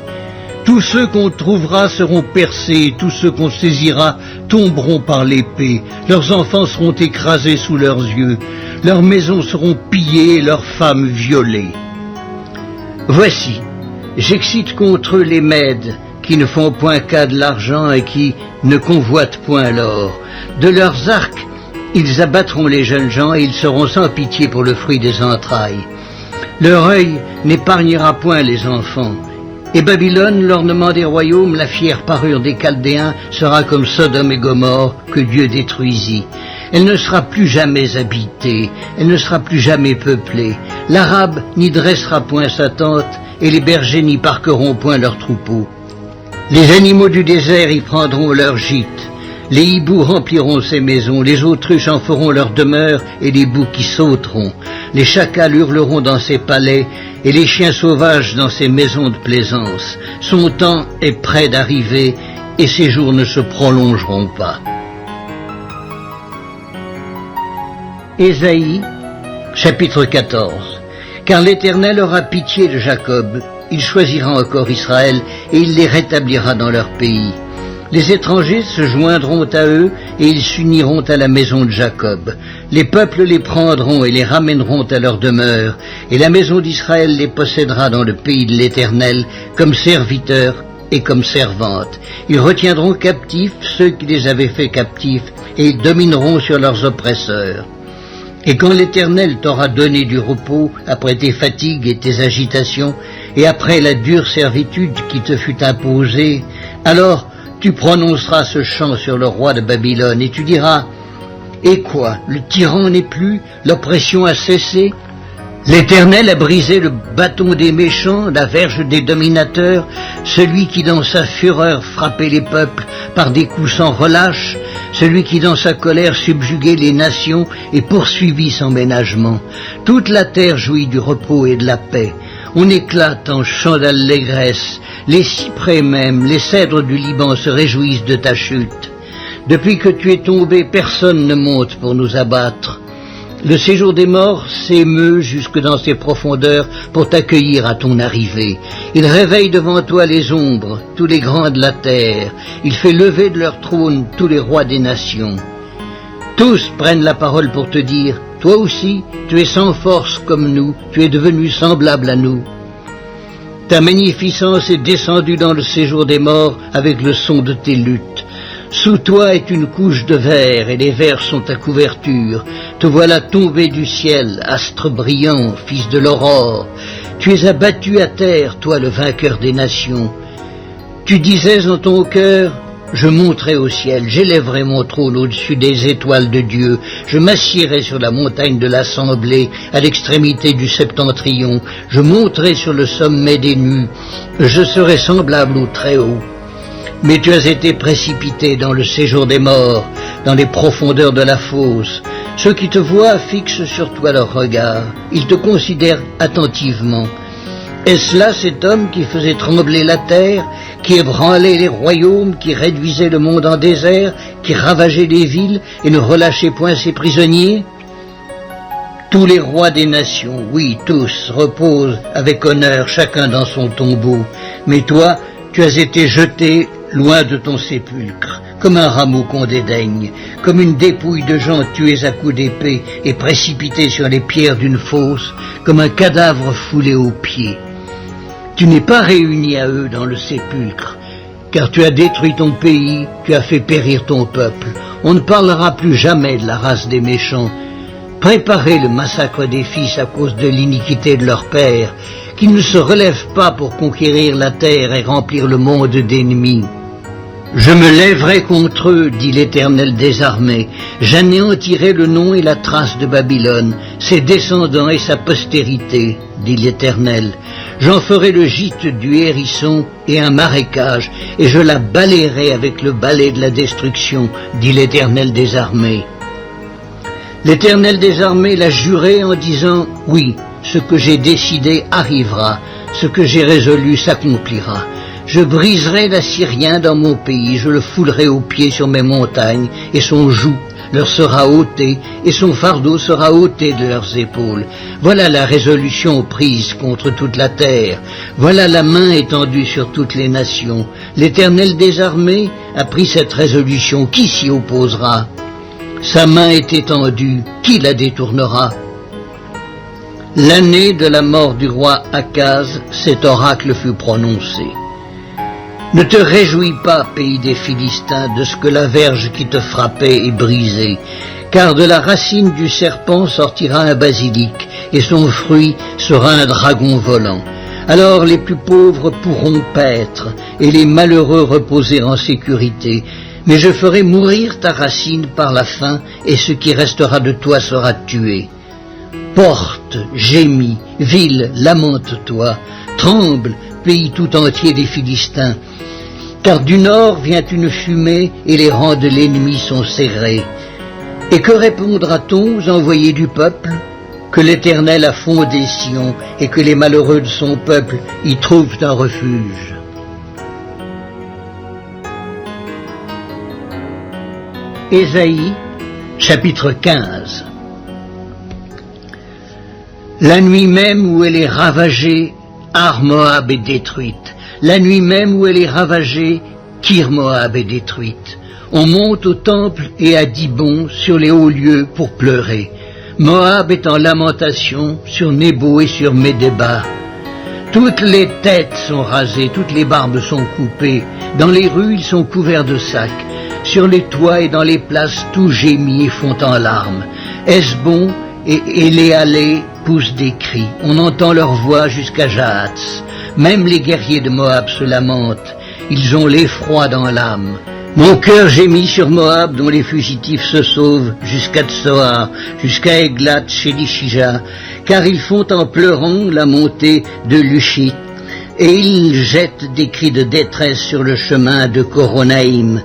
Tous ceux qu'on trouvera seront percés, tous ceux qu'on saisira tomberont par l'épée. Leurs enfants seront écrasés sous leurs yeux, leurs maisons seront pillées, leurs femmes violées. Voici, j'excite contre eux les Mèdes, qui ne font point cas de l'argent et qui ne convoitent point l'or. De leurs arcs, ils abattront les jeunes gens et ils seront sans pitié pour le fruit des entrailles. Leur œil n'épargnera point les enfants. Et Babylone, l'ornement des royaumes, la fière parure des Chaldéens, sera comme Sodome et Gomorrhe que Dieu détruisit. Elle ne sera plus jamais habitée, elle ne sera plus jamais peuplée. L'Arabe n'y dressera point sa tente, et les bergers n'y parqueront point leurs troupeaux. Les animaux du désert y prendront leur gîte. Les hiboux rempliront ses maisons, les autruches en feront leur demeure, et les boucs y sauteront. Les chacals hurleront dans ses palais, et les chiens sauvages dans ses maisons de plaisance. Son temps est près d'arriver, et ses jours ne se prolongeront pas. Ésaïe, chapitre 14. Car l'Éternel aura pitié de Jacob, il choisira encore Israël, et il les rétablira dans leur pays. Les étrangers se joindront à eux et ils s'uniront à la maison de Jacob. Les peuples les prendront et les ramèneront à leur demeure, et la maison d'Israël les possédera dans le pays de l'Éternel comme serviteurs et comme servantes. Ils retiendront captifs ceux qui les avaient fait captifs et ils domineront sur leurs oppresseurs. Et quand l'Éternel t'aura donné du repos après tes fatigues et tes agitations, et après la dure servitude qui te fut imposée, alors tu prononceras ce chant sur le roi de Babylone, et tu diras, « Et quoi, le tyran n'est plus, l'oppression a cessé ?» L'Éternel a brisé le bâton des méchants, la verge des dominateurs, celui qui dans sa fureur frappait les peuples par des coups sans relâche, celui qui dans sa colère subjuguait les nations et poursuivit sans ménagement. Toute la terre jouit du repos et de la paix. On éclate en chants d'allégresse, les cyprès même, les cèdres du Liban se réjouissent de ta chute. Depuis que tu es tombé, personne ne monte pour nous abattre. Le séjour des morts s'émeut jusque dans ses profondeurs pour t'accueillir à ton arrivée. Il réveille devant toi les ombres, tous les grands de la terre. Il fait lever de leur trône tous les rois des nations. Tous prennent la parole pour te dire, toi aussi, tu es sans force comme nous, tu es devenu semblable à nous. Ta magnificence est descendue dans le séjour des morts avec le son de tes luttes. Sous toi est une couche de verre, et les vers sont ta couverture. Te voilà tombé du ciel, astre brillant, fils de l'aurore. Tu es abattu à terre, toi le vainqueur des nations. Tu disais en ton cœur, je monterai au ciel, j'élèverai mon trône au-dessus des étoiles de Dieu, je m'assierai sur la montagne de l'assemblée, à l'extrémité du septentrion, je monterai sur le sommet des nues, je serai semblable au Très-Haut. Mais tu as été précipité dans le séjour des morts, dans les profondeurs de la fosse. Ceux qui te voient fixent sur toi leur regard. Ils te considèrent attentivement. Est-ce là cet homme qui faisait trembler la terre, qui ébranlait les royaumes, qui réduisait le monde en désert, qui ravageait les villes et ne relâchait point ses prisonniers? Tous les rois des nations, oui, tous, reposent avec honneur, chacun dans son tombeau. Mais toi, tu as été jeté loin de ton sépulcre, comme un rameau qu'on dédaigne, comme une dépouille de gens tués à coups d'épée et précipités sur les pierres d'une fosse, comme un cadavre foulé aux pieds. Tu n'es pas réuni à eux dans le sépulcre, car tu as détruit ton pays, tu as fait périr ton peuple. On ne parlera plus jamais de la race des méchants. Préparez le massacre des fils à cause de l'iniquité de leur père, qu'ils ne se relèvent pas pour conquérir la terre et remplir le monde d'ennemis. Je me lèverai contre eux, dit l'Éternel des armées, j'anéantirai le nom et la trace de Babylone, ses descendants et sa postérité, dit l'Éternel. J'en ferai le gîte du hérisson et un marécage, et je la balayerai avec le balai de la destruction, dit l'Éternel des armées. L'Éternel des armées l'a juré en disant, oui, ce que j'ai décidé arrivera, ce que j'ai résolu s'accomplira. Je briserai l'Assyrien dans mon pays, je le foulerai aux pieds sur mes montagnes, et son joug leur sera ôté, et son fardeau sera ôté de leurs épaules. Voilà la résolution prise contre toute la terre, voilà la main étendue sur toutes les nations. L'Éternel des armées a pris cette résolution, qui s'y opposera? Sa main est étendue, qui la détournera? L'année de la mort du roi Akaz, cet oracle fut prononcé. Ne te réjouis pas, pays des Philistins, de ce que la verge qui te frappait est brisée, car de la racine du serpent sortira un basilic, et son fruit sera un dragon volant. Alors les plus pauvres pourront paître, et les malheureux reposer en sécurité. Mais je ferai mourir ta racine par la faim, et ce qui restera de toi sera tué. Porte, gémis, ville, lamente-toi, tremble, pays tout entier des Philistins, car du nord vient une fumée et les rangs de l'ennemi sont serrés. Et que répondra-t-on aux envoyés du peuple? Que l'Éternel a fondé Sion et que les malheureux de son peuple y trouvent un refuge. Ésaïe, chapitre 15. La nuit même où elle est ravagée, Ar Moab est détruite. La nuit même où elle est ravagée, Kir Moab est détruite. On monte au temple et à Dibon sur les hauts lieux pour pleurer. Moab est en lamentation sur Nebo et sur Médéba. Toutes les têtes sont rasées, toutes les barbes sont coupées. Dans les rues, ils sont couverts de sacs. Sur les toits et dans les places, tout gémit et fond en larmes. Hesbon et Éléalé poussent des cris. On entend leur voix jusqu'à Jahatz. Même les guerriers de Moab se lamentent. Ils ont l'effroi dans l'âme. Mon cœur gémit sur Moab, dont les fugitifs se sauvent, jusqu'à Tsoar, jusqu'à Eglat, chez Lishija, car ils font en pleurant la montée de Lushit, et ils jettent des cris de détresse sur le chemin de Coronaïm,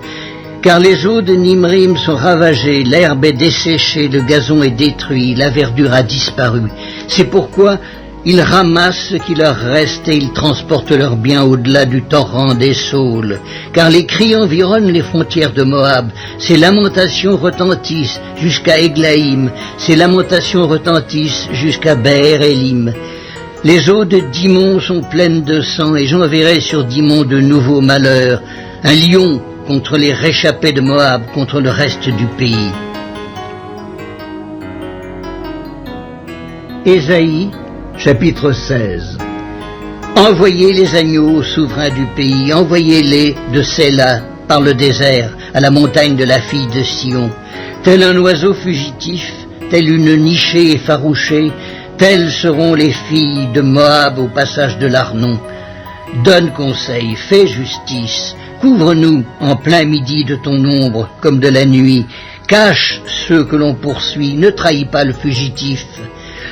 car les eaux de Nimrim sont ravagées, l'herbe est desséchée, le gazon est détruit, la verdure a disparu. C'est pourquoi ils ramassent ce qui leur reste et ils transportent leurs biens au-delà du torrent des Saules, car les cris environnent les frontières de Moab. Ces lamentations retentissent jusqu'à Eglaïm, ces lamentations retentissent jusqu'à Be'er Elim. Les eaux de Dimon sont pleines de sang et j'enverrai sur Dimon de nouveaux malheurs, un lion contre les réchappés de Moab, contre le reste du pays. Ésaïe Chapitre 16. Envoyez les agneaux aux souverains du pays, envoyez-les de Séla par le désert à la montagne de la fille de Sion. Tel un oiseau fugitif, telle une nichée effarouchée, telles seront les filles de Moab au passage de l'Arnon. Donne conseil, fais justice, couvre-nous en plein midi de ton ombre comme de la nuit, cache ceux que l'on poursuit, ne trahis pas le fugitif.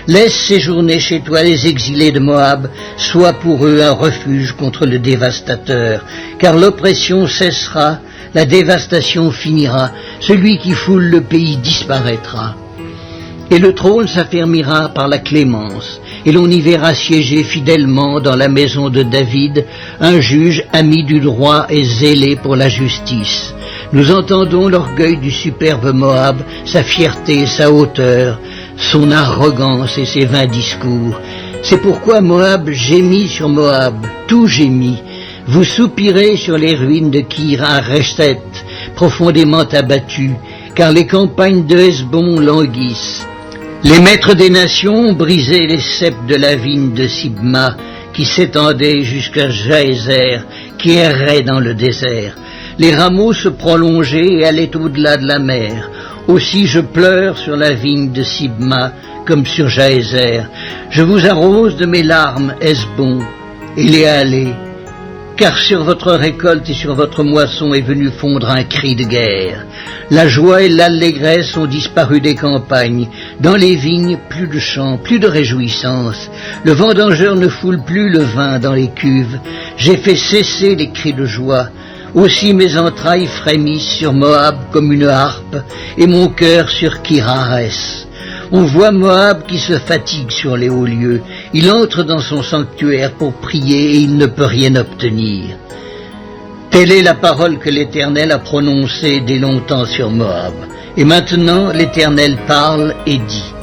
Laisse séjourner chez toi les exilés de Moab, sois pour eux un refuge contre le dévastateur, car l'oppression cessera, la dévastation finira, celui qui foule le pays disparaîtra. Et le trône s'affermira par la clémence, et l'on y verra siéger fidèlement dans la maison de David un juge ami du droit et zélé pour la justice. Nous entendons l'orgueil du superbe Moab, sa fierté, sa hauteur, son arrogance et ses vains discours. C'est pourquoi Moab gémit sur Moab, tout gémit. Vous soupirez sur les ruines de Kir-Hareset, profondément abattues, car les campagnes de Hesbon languissent. Les maîtres des nations ont brisé les ceps de la vigne de Sibma, qui s'étendait jusqu'à Jaézer, qui errait dans le désert. Les rameaux se prolongeaient et allaient au-delà de la mer. Aussi je pleure sur la vigne de Sibma, comme sur Jaézer. Je vous arrose de mes larmes, Hesbon, Éléalé, car sur votre récolte et sur votre moisson est venu fondre un cri de guerre. La joie et l'allégresse ont disparu des campagnes. Dans les vignes, plus de chants, plus de réjouissance. Le vendangeur ne foule plus le vin dans les cuves. J'ai fait cesser les cris de joie. Aussi mes entrailles frémissent sur Moab comme une harpe, et mon cœur sur Kir-Hares. On voit Moab qui se fatigue sur les hauts lieux. Il entre dans son sanctuaire pour prier et il ne peut rien obtenir. Telle est la parole que l'Éternel a prononcée dès longtemps sur Moab. Et maintenant l'Éternel parle et dit: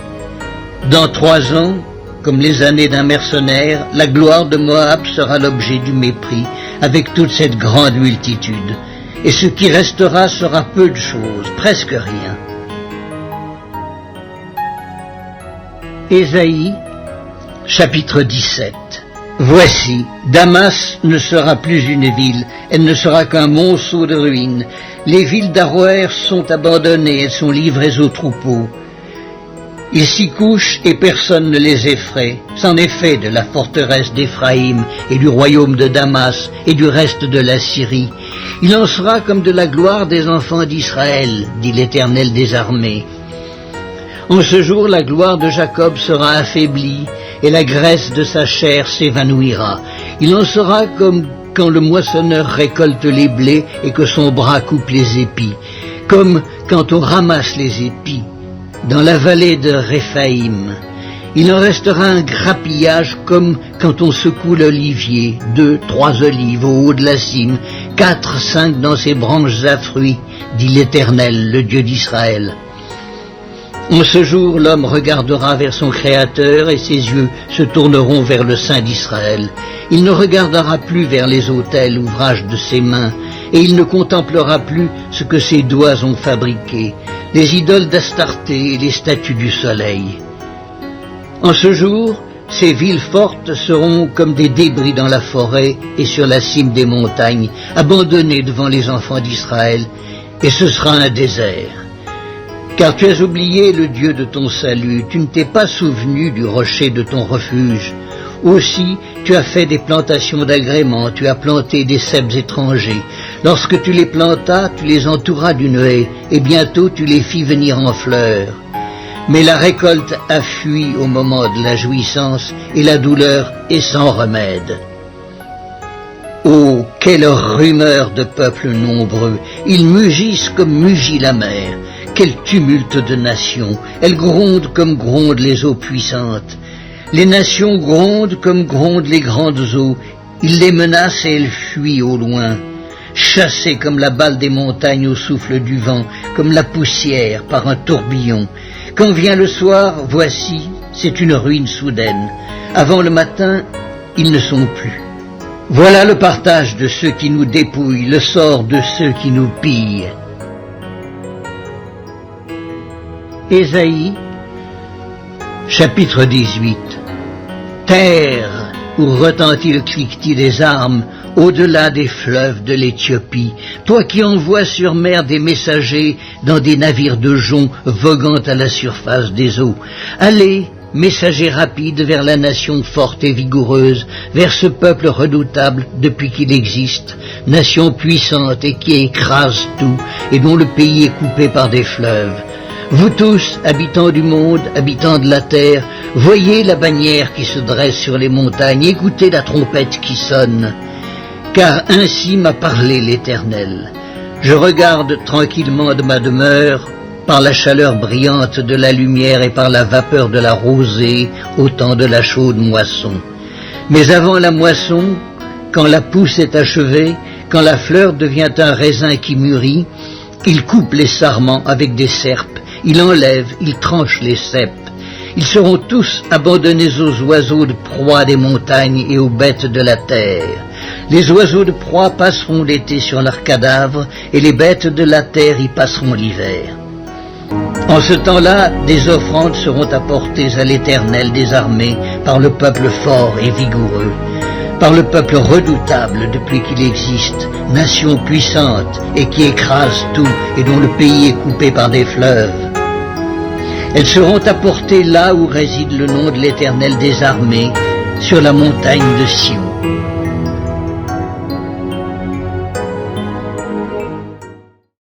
Dans 3 ans, comme les années d'un mercenaire, la gloire de Moab sera l'objet du mépris, avec toute cette grande multitude. Et ce qui restera sera peu de choses, presque rien. Ésaïe, chapitre 17. Voici, Damas ne sera plus une ville, elle ne sera qu'un monceau de ruines. Les villes d'Aroër sont abandonnées, elles sont livrées aux troupeaux. Ils s'y couchent et personne ne les effraie. C'en est fait de la forteresse d'Éphraïm et du royaume de Damas et du reste de la Syrie. Il en sera comme de la gloire des enfants d'Israël, dit l'Éternel des armées. En ce jour, la gloire de Jacob sera affaiblie et la graisse de sa chair s'évanouira. Il en sera comme quand le moissonneur récolte les blés et que son bras coupe les épis, comme quand on ramasse les épis dans la vallée de Réphaïm. Il en restera un grappillage comme quand on secoue l'olivier, 2, 3 olives au haut de la cime, 4, 5 dans ses branches à fruits, dit l'Éternel, le Dieu d'Israël. En ce jour, l'homme regardera vers son Créateur et ses yeux se tourneront vers le Saint d'Israël. Il ne regardera plus vers les autels, ouvrage de ses mains, et il ne contemplera plus ce que ses doigts ont fabriqué, les idoles d'Astarté et les statues du soleil. En ce jour, ces villes fortes seront comme des débris dans la forêt et sur la cime des montagnes, abandonnées devant les enfants d'Israël, et ce sera un désert. Car tu as oublié le Dieu de ton salut, tu ne t'es pas souvenu du rocher de ton refuge. Aussi, tu as fait des plantations d'agréments, tu as planté des ceps étrangers. Lorsque tu les plantas, tu les entouras d'une haie, et bientôt tu les fis venir en fleurs. Mais la récolte a fui au moment de la jouissance, et la douleur est sans remède. Oh, quelle rumeur de peuples nombreux! Ils mugissent comme mugit la mer. Quel tumulte de nations! Elles grondent comme grondent les eaux puissantes. Les nations grondent comme grondent les grandes eaux. Ils les menacent et elles fuient au loin. Chassées comme la balle des montagnes au souffle du vent, comme la poussière par un tourbillon. Quand vient le soir, voici, c'est une ruine soudaine. Avant le matin, ils ne sont plus. Voilà le partage de ceux qui nous dépouillent, le sort de ceux qui nous pillent. Ésaïe, chapitre 18. Terre, où retentit le cliquetis des armes, au-delà des fleuves de l'Éthiopie, toi qui envoies sur mer des messagers dans des navires de jonc voguant à la surface des eaux, allez, messager rapide vers la nation forte et vigoureuse, vers ce peuple redoutable depuis qu'il existe, nation puissante et qui écrase tout, et dont le pays est coupé par des fleuves. Vous tous, habitants du monde, habitants de la terre, voyez la bannière qui se dresse sur les montagnes, écoutez la trompette qui sonne. Car ainsi m'a parlé l'Éternel. Je regarde tranquillement de ma demeure, par la chaleur brillante de la lumière et par la vapeur de la rosée au temps de la chaude moisson. Mais avant la moisson, quand la pousse est achevée, quand la fleur devient un raisin qui mûrit, il coupe les sarments avec des serpes, il enlève, il tranche les cèpes. Ils seront tous abandonnés aux oiseaux de proie des montagnes et aux bêtes de la terre. Les oiseaux de proie passeront l'été sur leurs cadavres et les bêtes de la terre y passeront l'hiver. En ce temps-là, des offrandes seront apportées à l'Éternel des armées par le peuple fort et vigoureux, par le peuple redoutable depuis qu'il existe, nation puissante et qui écrase tout et dont le pays est coupé par des fleuves. Elles seront apportées là où réside le nom de l'Éternel des armées, sur la montagne de Sion.